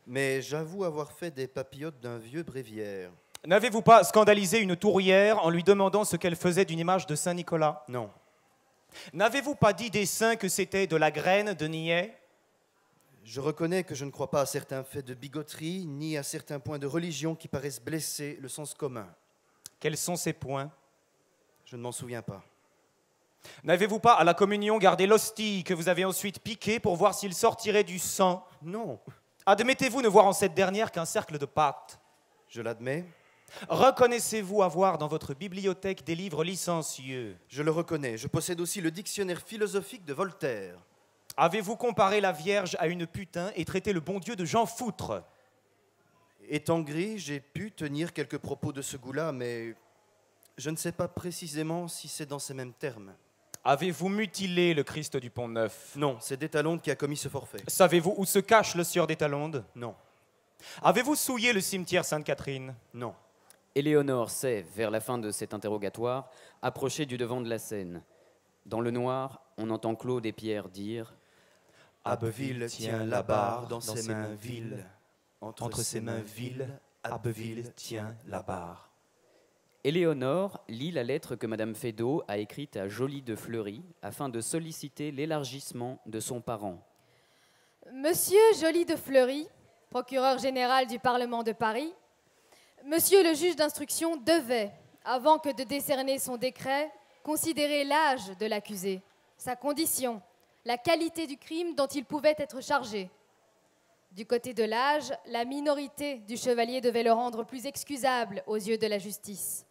mais j'avoue avoir fait des papillotes d'un vieux bréviaire. N'avez-vous pas scandalisé une tourière en lui demandant ce qu'elle faisait d'une image de Saint-Nicolas? Non. N'avez-vous pas dit des saints que c'était de la graine de niais? Je reconnais que je ne crois pas à certains faits de bigoterie, ni à certains points de religion qui paraissent blesser le sens commun. Quels sont ces points? Je ne m'en souviens pas. N'avez-vous pas à la communion gardé l'hostie que vous avez ensuite piquée pour voir s'il sortirait du sang? Non. Admettez-vous ne voir en cette dernière qu'un cercle de pâtes? Je l'admets. Reconnaissez-vous avoir dans votre bibliothèque des livres licencieux? Je le reconnais. Je possède aussi le dictionnaire philosophique de Voltaire. Avez-vous comparé la Vierge à une putain et traité le bon Dieu de Jean Foutre? Étant gris, j'ai pu tenir quelques propos de ce goût-là, mais je ne sais pas précisément si c'est dans ces mêmes termes. Avez-vous mutilé le Christ du Pont-Neuf? Non, c'est Détalonde qui a commis ce forfait. Savez-vous où se cache le sieur Détalonde? Non. Avez-vous souillé le cimetière Sainte-Catherine? Non. Éléonore s'est, vers la fin de cet interrogatoire, approchée du devant de la scène. Dans le noir, on entend Claude et Pierre dire « Abbeville tient la barre dans ses mains viles. Entre ses mains viles, Abbeville tient la barre. » Éléonore lit la lettre que Madame Feydeau a écrite à Joly de Fleury afin de solliciter l'élargissement de son parent. Monsieur Joly de Fleury, procureur général du Parlement de Paris, Monsieur le juge d'instruction devait, avant que de décerner son décret, considérer l'âge de l'accusé, sa condition, la qualité du crime dont il pouvait être chargé. Du côté de l'âge, la minorité du chevalier devait le rendre plus excusable aux yeux de la justice.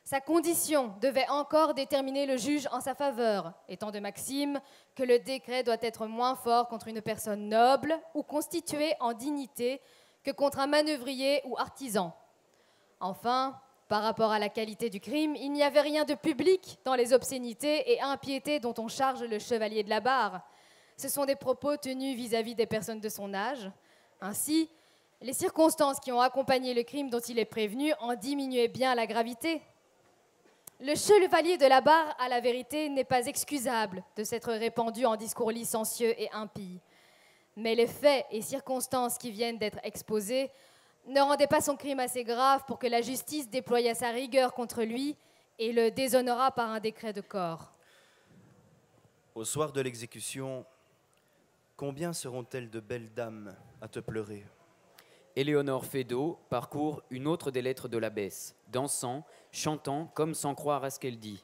Sa condition devait encore déterminer le juge en sa faveur, étant de maxime que le décret doit être moins fort contre une personne noble ou constituée en dignité que contre un manœuvrier ou artisan. Enfin, par rapport à la qualité du crime, il n'y avait rien de public dans les obscénités et impiétés dont on charge le chevalier de la barre. Ce sont des propos tenus vis-à-vis des personnes de son âge. Ainsi, les circonstances qui ont accompagné le crime dont il est prévenu en diminuaient bien la gravité. Le chevalier de la barre, à la vérité, n'est pas excusable de s'être répandu en discours licencieux et impies. Mais les faits et circonstances qui viennent d'être exposés ne rendaient pas son crime assez grave pour que la justice déployât sa rigueur contre lui et le déshonora par un décret de corps. Au soir de l'exécution, combien seront-elles de belles dames à te pleurer? Éléonore Feydeau parcourt une autre des lettres de l'abbesse, dansant, chantant, comme sans croire à ce qu'elle dit.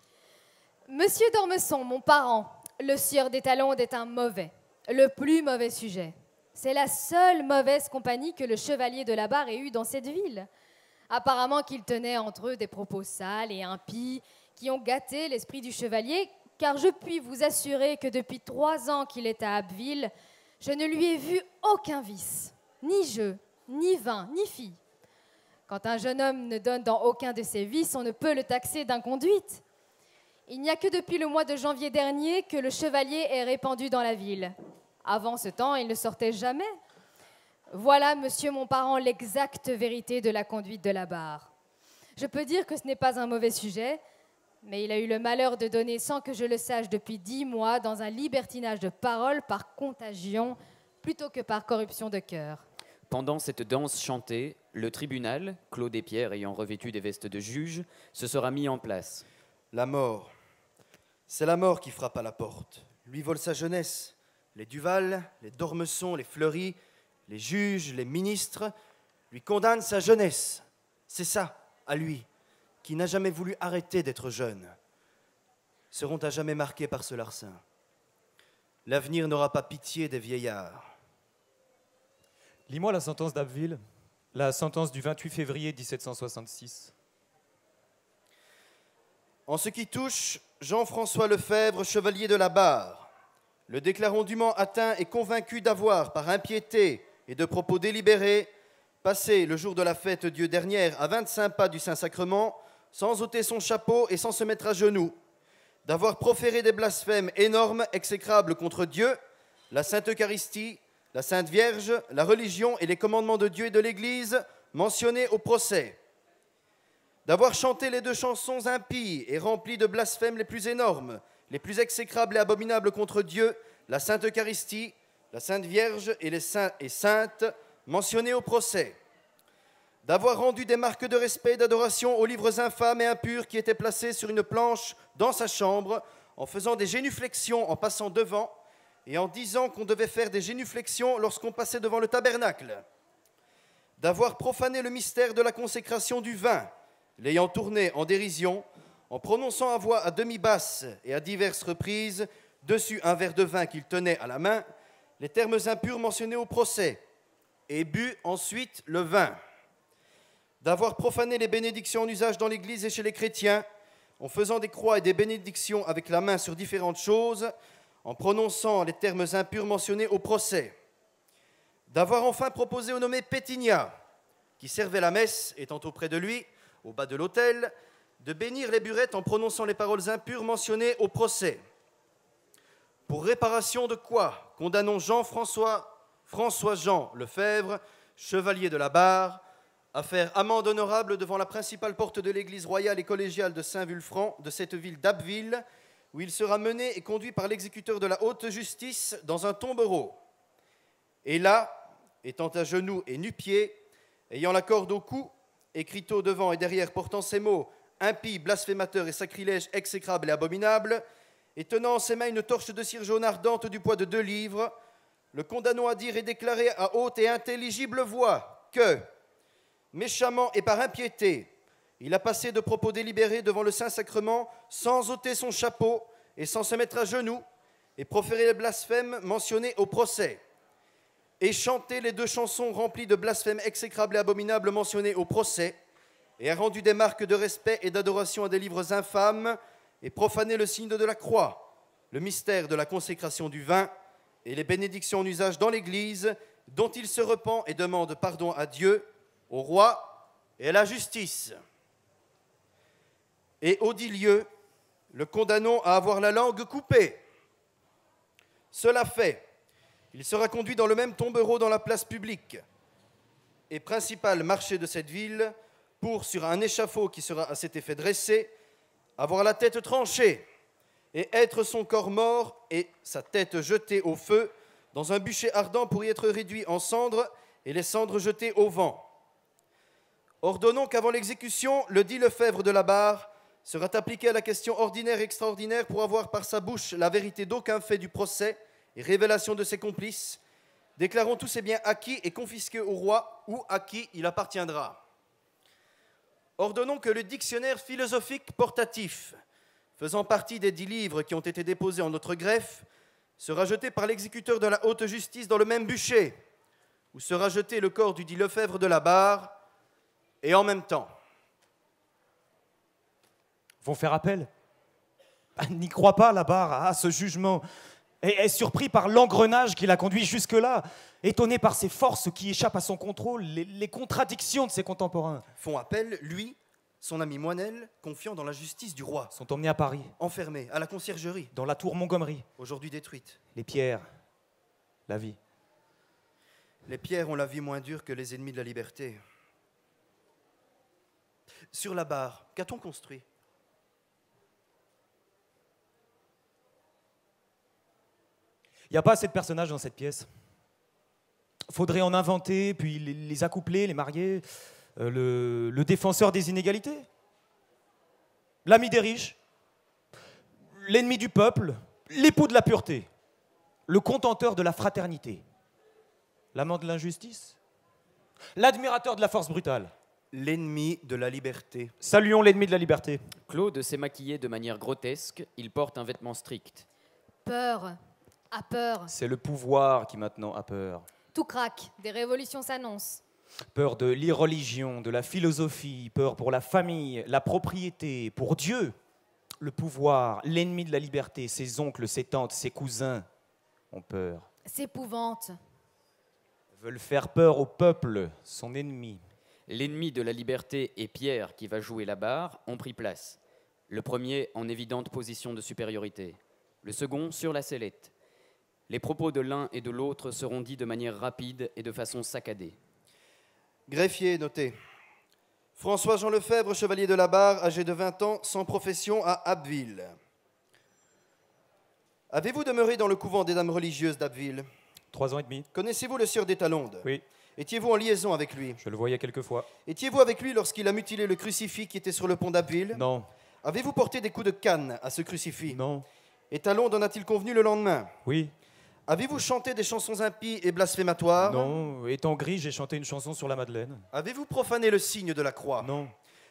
Monsieur d'Ormesson, mon parent, le sieur Détalonde est un mauvais, le plus mauvais sujet. C'est la seule mauvaise compagnie que le chevalier de la barre ait eue dans cette ville. Apparemment qu'il tenait entre eux des propos sales et impies qui ont gâté l'esprit du chevalier, car je puis vous assurer que depuis 3 ans qu'il est à Abbeville, je ne lui ai vu aucun vice, ni jeu, ni vin, ni fille. Quand un jeune homme ne donne dans aucun de ses vices, on ne peut le taxer d'inconduite. Il n'y a que depuis le mois de janvier dernier que le chevalier est répandu dans la ville. Avant ce temps, il ne sortait jamais. Voilà, monsieur mon parent, l'exacte vérité de la conduite de la barre. Je peux dire que ce n'est pas un mauvais sujet, mais il a eu le malheur de donner, sans que je le sache depuis 10 mois, dans un libertinage de parole par contagion, plutôt que par corruption de cœur. Pendant cette danse chantée, le tribunal, Claude et Pierre ayant revêtu des vestes de juge, se sera mis en place. La mort. C'est la mort qui frappe à la porte. Lui vole sa jeunesse. Les Duval, les Dormesson, les Fleury, les juges, les ministres, lui condamnent sa jeunesse. C'est ça, à lui, qui n'a jamais voulu arrêter d'être jeune. Seront à jamais marqués par ce larcin. L'avenir n'aura pas pitié des vieillards. Lis-moi la sentence d'Abbeville, la sentence du 28 février 1766. En ce qui touche Jean-François Lefebvre, chevalier de la barre, le déclarant dûment atteint et convaincu d'avoir, par impiété et de propos délibérés, passé le jour de la fête Dieu dernière à 25 pas du Saint-Sacrement, sans ôter son chapeau et sans se mettre à genoux, d'avoir proféré des blasphèmes énormes, exécrables contre Dieu, la Sainte Eucharistie, la Sainte Vierge, la religion et les commandements de Dieu et de l'Église mentionnés au procès, d'avoir chanté les 2 chansons impies et remplies de blasphèmes les plus énormes, les plus exécrables et abominables contre Dieu, la Sainte Eucharistie, la Sainte Vierge et les saints et saintes mentionnés au procès, d'avoir rendu des marques de respect et d'adoration aux livres infâmes et impurs qui étaient placés sur une planche dans sa chambre, en faisant des génuflexions en passant devant et en disant qu'on devait faire des génuflexions lorsqu'on passait devant le tabernacle, d'avoir profané le mystère de la consécration du vin, l'ayant tourné en dérision, en prononçant à voix à demi-basse et à diverses reprises, dessus un verre de vin qu'il tenait à la main, les termes impurs mentionnés au procès, et bu ensuite le vin, d'avoir profané les bénédictions en usage dans l'Église et chez les chrétiens, en faisant des croix et des bénédictions avec la main sur différentes choses, en prononçant les termes impurs mentionnés au procès, d'avoir enfin proposé au nommé Pétignat, qui servait la messe, étant auprès de lui, au bas de l'autel, de bénir les burettes en prononçant les paroles impures mentionnées au procès. Pour réparation de quoi condamnons François-Jean Lefebvre, chevalier de la barre, à faire amende honorable devant la principale porte de l'église royale et collégiale de Saint-Vulfranc de cette ville d'Abbeville, où il sera mené et conduit par l'exécuteur de la haute justice dans un tombereau. Et là, étant à genoux et nu-pieds, ayant la corde au cou, écriteau devant et derrière portant ces mots « impie, blasphémateur et sacrilège exécrable et abominable », et tenant en ses mains une torche de cire jaune ardente du poids de 2 livres, le condamnons à dire et déclarer à haute et intelligible voix que, méchamment et par impiété, il a passé de propos délibérés devant le Saint-Sacrement sans ôter son chapeau et sans se mettre à genoux, et proférer les blasphèmes mentionnés au procès, et chanter les 2 chansons remplies de blasphèmes exécrables et abominables mentionnées au procès, et a rendu des marques de respect et d'adoration à des livres infâmes, et profané le signe de la croix, le mystère de la consécration du vin, et les bénédictions en usage dans l'Église, dont il se repent et demande pardon à Dieu, au roi et à la justice. Et audit lieu, le condamnons à avoir la langue coupée. Cela fait, il sera conduit dans le même tombereau dans la place publique et principal marché de cette ville pour, sur un échafaud qui sera à cet effet dressé, avoir la tête tranchée et être son corps mort et sa tête jetée au feu dans un bûcher ardent pour y être réduit en cendres et les cendres jetées au vent. Ordonnons qu'avant l'exécution, le dit Lefebvre de la barre sera appliqué à la question ordinaire et extraordinaire pour avoir par sa bouche la vérité d'aucun fait du procès et révélation de ses complices. Déclarons tous ses biens acquis et confisqués au roi ou à qui il appartiendra. Ordonnons que le dictionnaire philosophique portatif, faisant partie des 10 livres qui ont été déposés en notre greffe, sera jeté par l'exécuteur de la haute justice dans le même bûcher, où sera jeté le corps du dit Lefebvre de la barre, et en même temps. Vont faire appel. N'y croit pas, la barre, à ce jugement. Et est surpris par l'engrenage qui l'a conduit jusque-là, étonné par ses forces qui échappent à son contrôle, les contradictions de ses contemporains. Font appel, lui, son ami Moinel, confiant dans la justice du roi. Sont emmenés à Paris. Enfermés à la conciergerie. Dans la tour Montgomery. Aujourd'hui détruite. Les pierres, la vie. Les pierres ont la vie moins dure que les ennemis de la liberté. Sur la barre, qu'a-t-on construit? Il n'y a pas assez de personnages dans cette pièce. Faudrait en inventer, puis les accoupler, les marier. Le défenseur des inégalités, l'ami des riches, l'ennemi du peuple, l'époux de la pureté, le contenteur de la fraternité, l'amant de l'injustice, l'admirateur de la force brutale. L'ennemi de la liberté. Saluons l'ennemi de la liberté. Claude s'est maquillé de manière grotesque, il porte un vêtement strict. Peur, a peur. C'est le pouvoir qui maintenant a peur. Tout craque, des révolutions s'annoncent. Peur de l'irreligion, de la philosophie, peur pour la famille, la propriété, pour Dieu, le pouvoir, l'ennemi de la liberté, ses oncles, ses tantes, ses cousins ont peur. S'épouvante. Veulent faire peur au peuple, son ennemi. L'ennemi de la liberté et Pierre, qui va jouer la barre, ont pris place. Le premier en évidente position de supériorité, le second sur la sellette. Les propos de l'un et de l'autre seront dits de manière rapide et de façon saccadée. Greffier, noté. François-Jean Lefebvre, chevalier de la barre, âgé de 20 ans, sans profession à Abbeville. Avez-vous demeuré dans le couvent des dames religieuses d'Abbeville? 3 ans et demi. Connaissez-vous le sieur d'Étalonde? Oui. Étiez-vous en liaison avec lui? Je le voyais quelquefois. Étiez-vous avec lui lorsqu'il a mutilé le crucifix qui était sur le pont d'Abbeville? Non. Avez-vous porté des coups de canne à ce crucifix? Non. Étalonde en a-t-il convenu le lendemain? Oui. Avez-vous chanté des chansons impies et blasphématoires? Non. Étant gris, j'ai chanté une chanson sur la Madeleine. Avez-vous profané le signe de la croix? Non.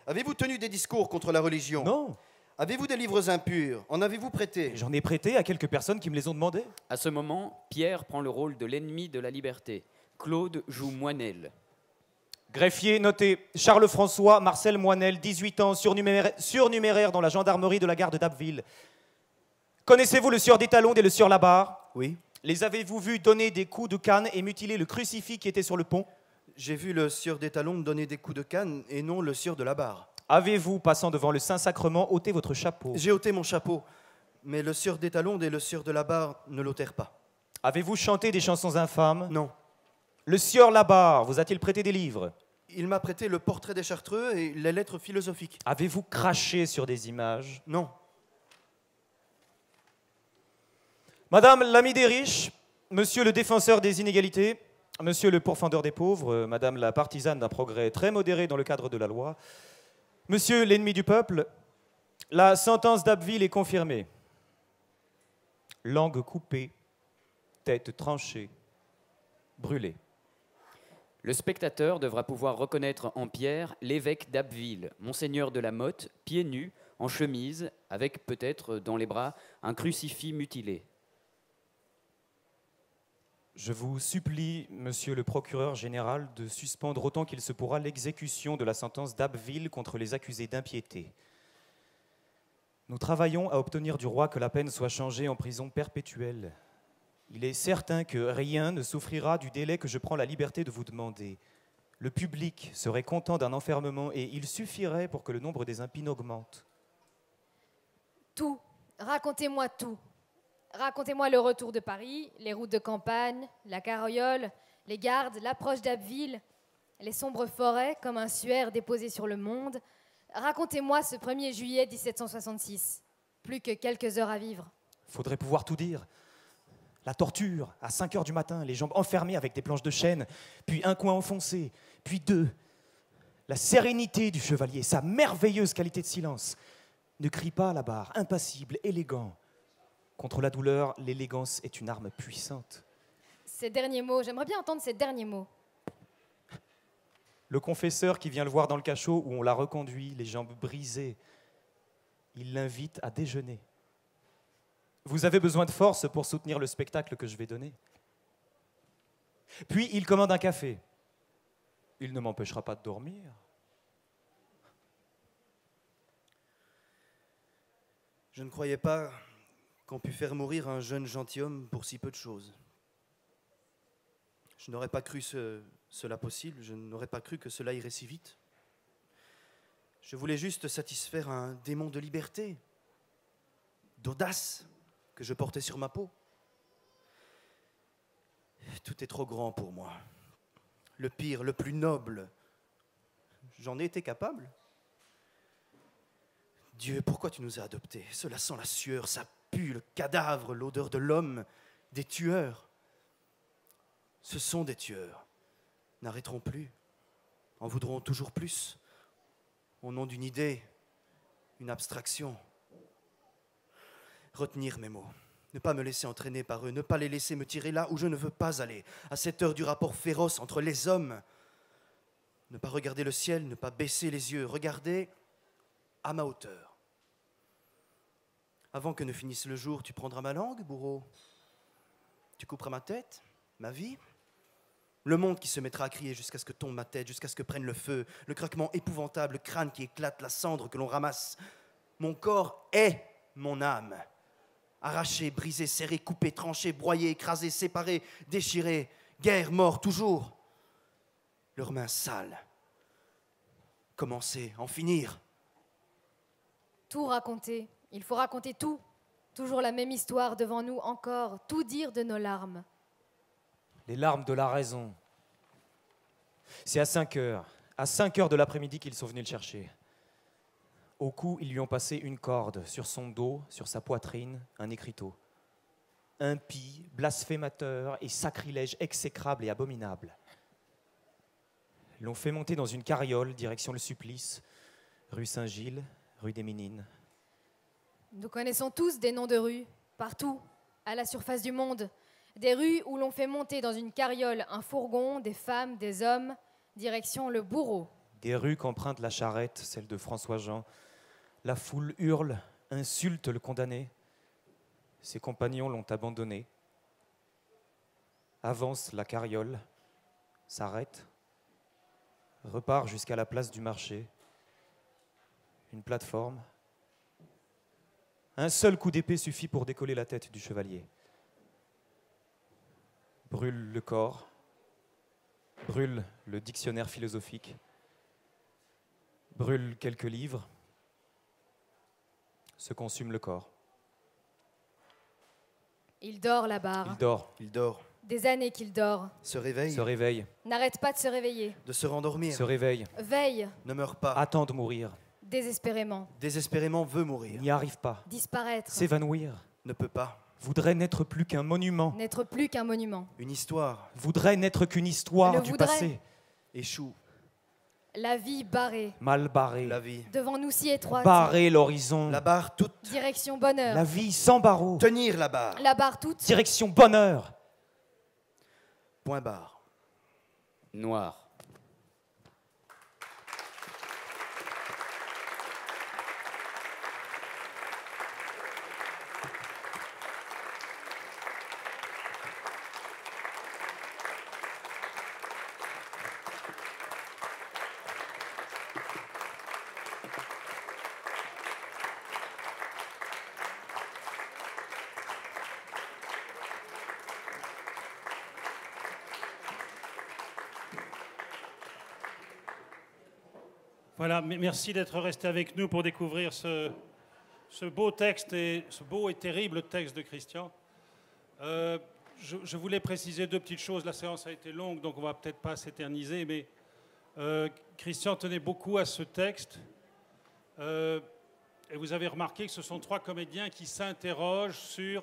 Avez-vous tenu des discours contre la religion? Non. Avez-vous des livres impurs? En avez-vous prêté? J'en ai prêté à quelques personnes qui me les ont demandés. À ce moment, Pierre prend le rôle de l'ennemi de la liberté. Claude joue Moinel. Greffier, noté. Charles-François Marcel Moinel, 18 ans, surnuméraire dans la gendarmerie de la gare d'Abbeville. Connaissez-vous le sieur d'Étalonde et le sieur Labarre? Oui. Les avez-vous vus donner des coups de canne et mutiler le crucifix qui était sur le pont? J'ai vu le sieur d'Étalonde donner des coups de canne et non le sieur de la barre. Avez-vous, passant devant le Saint-Sacrement, ôté votre chapeau? J'ai ôté mon chapeau, mais le sieur d'Étalonde et le sieur de la barre ne l'ôtèrent pas. Avez-vous chanté des chansons infâmes? Non. Le sieur Labarre vous a-t-il prêté des livres? Il m'a prêté le portrait des Chartreux et les lettres philosophiques. Avez-vous craché sur des images? Non. Madame l'ami des riches, monsieur le défenseur des inégalités, monsieur le pourfendeur des pauvres, madame la partisane d'un progrès très modéré dans le cadre de la loi, monsieur l'ennemi du peuple, la sentence d'Abbeville est confirmée. Langue coupée, tête tranchée, brûlée. Le spectateur devra pouvoir reconnaître en Pierre l'évêque d'Abbeville, monseigneur de la Motte, pieds nus, en chemise, avec peut-être dans les bras un crucifix mutilé. Je vous supplie, monsieur le procureur général, de suspendre autant qu'il se pourra l'exécution de la sentence d'Abbeville contre les accusés d'impiété. Nous travaillons à obtenir du roi que la peine soit changée en prison perpétuelle. Il est certain que rien ne souffrira du délai que je prends la liberté de vous demander. Le public serait content d'un enfermement et il suffirait pour que le nombre des impies augmente. Tout, racontez-moi tout. Racontez-moi le retour de Paris, les routes de campagne, la carriole, les gardes, l'approche d'Abbeville, les sombres forêts comme un suaire déposé sur le monde. Racontez-moi ce 1er juillet 1766. Plus que quelques heures à vivre. Faudrait pouvoir tout dire. La torture, à 5 heures du matin, les jambes enfermées avec des planches de chêne, puis un coin enfoncé, puis deux. La sérénité du chevalier, sa merveilleuse qualité de silence. Ne crie pas à la barre, impassible, élégant. Contre la douleur, l'élégance est une arme puissante. Ces derniers mots, j'aimerais bien entendre ces derniers mots. Le confesseur qui vient le voir dans le cachot où on l'a reconduit, les jambes brisées, il l'invite à déjeuner. Vous avez besoin de force pour soutenir le spectacle que je vais donner. Puis il commande un café. Il ne m'empêchera pas de dormir. Je ne croyais pas qu'on pût faire mourir un jeune gentilhomme pour si peu de choses. Je n'aurais pas cru cela possible, je n'aurais pas cru que cela irait si vite. Je voulais juste satisfaire un démon de liberté, d'audace que je portais sur ma peau. Tout est trop grand pour moi. Le pire, le plus noble, j'en ai été capable. Dieu, pourquoi tu nous as adoptés? Cela sent la sueur, ça pue, le cadavre, l'odeur de l'homme, des tueurs. Ce sont des tueurs. N'arrêteront plus, en voudront toujours plus, au nom d'une idée, une abstraction. Retenir mes mots, ne pas me laisser entraîner par eux, ne pas les laisser me tirer là où je ne veux pas aller, à cette heure du rapport féroce entre les hommes. Ne pas regarder le ciel, ne pas baisser les yeux, regarder à ma hauteur. Avant que ne finisse le jour, tu prendras ma langue, bourreau. Tu couperas ma tête, ma vie. Le monde qui se mettra à crier jusqu'à ce que tombe ma tête, jusqu'à ce que prenne le feu, le craquement épouvantable, le crâne qui éclate, la cendre que l'on ramasse. Mon corps est mon âme. Arraché, brisé, serré, coupé, tranché, broyé, écrasé, séparé, déchiré, guerre, mort, toujours. Leurs mains sales. Commencer, en finir. Tout raconter. Il faut raconter tout. Toujours la même histoire devant nous encore. Tout dire de nos larmes. Les larmes de la raison. C'est à 5 heures. À 5 heures de l'après-midi qu'ils sont venus le chercher. Au cou, ils lui ont passé une corde. Sur son dos, sur sa poitrine, un écriteau. Impie, blasphémateur et sacrilège exécrable et abominable. Ils l'ont fait monter dans une carriole, direction le supplice, rue Saint-Gilles, rue des Ménines. Nous connaissons tous des noms de rues, partout, à la surface du monde. Des rues où l'on fait monter dans une carriole un fourgon, des femmes, des hommes, direction le bourreau. Des rues qu'emprunte la charrette, celle de François Jean. La foule hurle, insulte le condamné. Ses compagnons l'ont abandonné. Avance la carriole, s'arrête, repart jusqu'à la place du marché. Une plateforme. Un seul coup d'épée suffit pour décoller la tête du chevalier. Brûle le corps, brûle le dictionnaire philosophique, brûle quelques livres, se consume le corps. Il dort, la barre. Il dort. Il dort. Des années qu'il dort. Se réveille. Se réveille. N'arrête pas de se réveiller. De se rendormir. Se réveille. Veille. Ne meurt pas. Attend de mourir. Désespérément. Désespérément veut mourir. N'y arrive pas. Disparaître. S'évanouir. Ne peut pas. Voudrait n'être plus qu'un monument. N'être plus qu'un monument. Une histoire. Voudrait n'être qu'une histoire Le du voudrait. passé. Échoue. La vie barrée. Mal barrée. La vie. Devant nous si étroite. Barrer l'horizon. La barre toute. Direction bonheur. La vie sans barreaux. Tenir la barre. La barre toute. Direction bonheur. Point barre. Noir. Voilà, merci d'être resté avec nous pour découvrir ce beau texte, ce beau et terrible texte de Christian. Je voulais préciser deux petites choses. La séance a été longue, donc on ne va peut-être pas s'éterniser, mais Christian tenait beaucoup à ce texte. Et vous avez remarqué que ce sont trois comédiens qui s'interrogent sur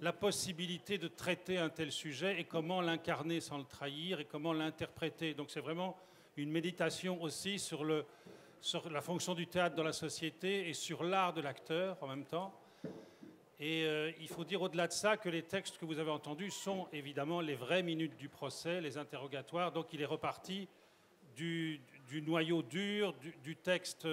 la possibilité de traiter un tel sujet et comment l'incarner sans le trahir et comment l'interpréter. Donc c'est vraiment une méditation aussi sur la fonction du théâtre dans la société et sur l'art de l'acteur en même temps. Et il faut dire au-delà de ça que les textes que vous avez entendus sont évidemment les vraies minutes du procès, les interrogatoires. Donc il est reparti du noyau dur, du texte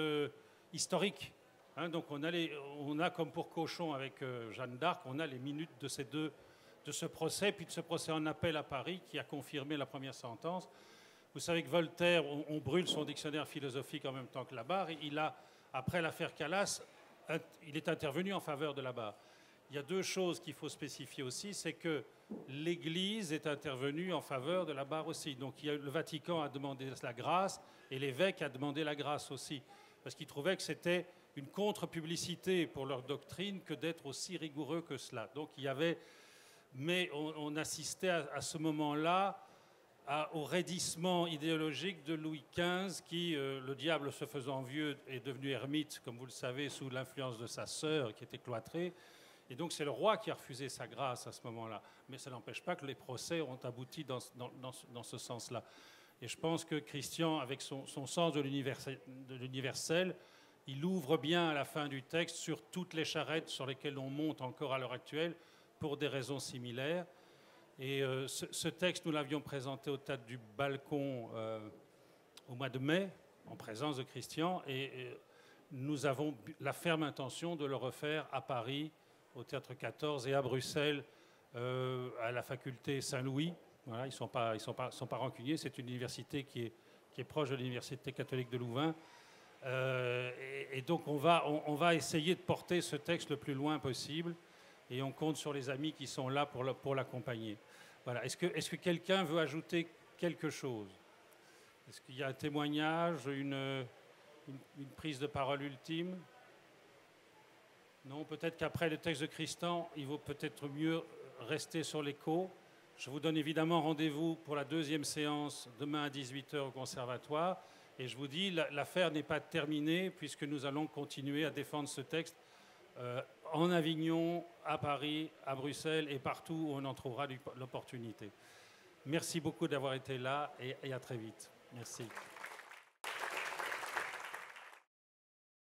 historique. Hein, donc on a comme pour Cochon avec Jeanne d'Arc, on a les minutes de ce procès, puis de ce procès en appel à Paris qui a confirmé la première sentence. Vous savez que Voltaire, on brûle son dictionnaire philosophique en même temps que la barre. Il a, après l'affaire Calas, il est intervenu en faveur de la barre. Il y a deux choses qu'il faut spécifier aussi, c'est que l'Église est intervenue en faveur de la barre aussi. Donc le Vatican a demandé la grâce et l'évêque a demandé la grâce aussi, parce qu'il trouvait que c'était une contre-publicité pour leur doctrine que d'être aussi rigoureux que cela. Donc il y avait mais on assistait à ce moment-là au raidissement idéologique de Louis XV qui, le diable se faisant vieux, est devenu ermite, comme vous le savez, sous l'influence de sa sœur qui était cloîtrée. Et donc c'est le roi qui a refusé sa grâce à ce moment-là. Mais ça n'empêche pas que les procès ont abouti dans ce sens-là. Et je pense que Christian, avec son sens de l'universel, il ouvre bien à la fin du texte sur toutes les charrettes sur lesquelles on monte encore à l'heure actuelle pour des raisons similaires. Et ce texte, nous l'avions présenté au Théâtre du Balcon au mois de mai, en présence de Christian, et nous avons la ferme intention de le refaire à Paris, au Théâtre 14, et à Bruxelles, à la faculté Saint-Louis. Voilà, ils sont pas rancuniers, c'est une université qui est proche de l'Université catholique de Louvain. Et donc on va essayer de porter ce texte le plus loin possible, et on compte sur les amis qui sont là pour l'accompagner. Voilà. Est-ce que quelqu'un veut ajouter quelque chose? Est-ce qu'il y a un témoignage, une prise de parole ultime? Non, peut-être qu'après le texte de Christian, il vaut peut-être mieux rester sur l'écho. Je vous donne évidemment rendez-vous pour la deuxième séance demain à 18h au Conservatoire. Et je vous dis, l'affaire n'est pas terminée puisque nous allons continuer à défendre ce texte en Avignon, à Paris, à Bruxelles et partout où on en trouvera l'opportunité. Merci beaucoup d'avoir été là et à très vite. Merci.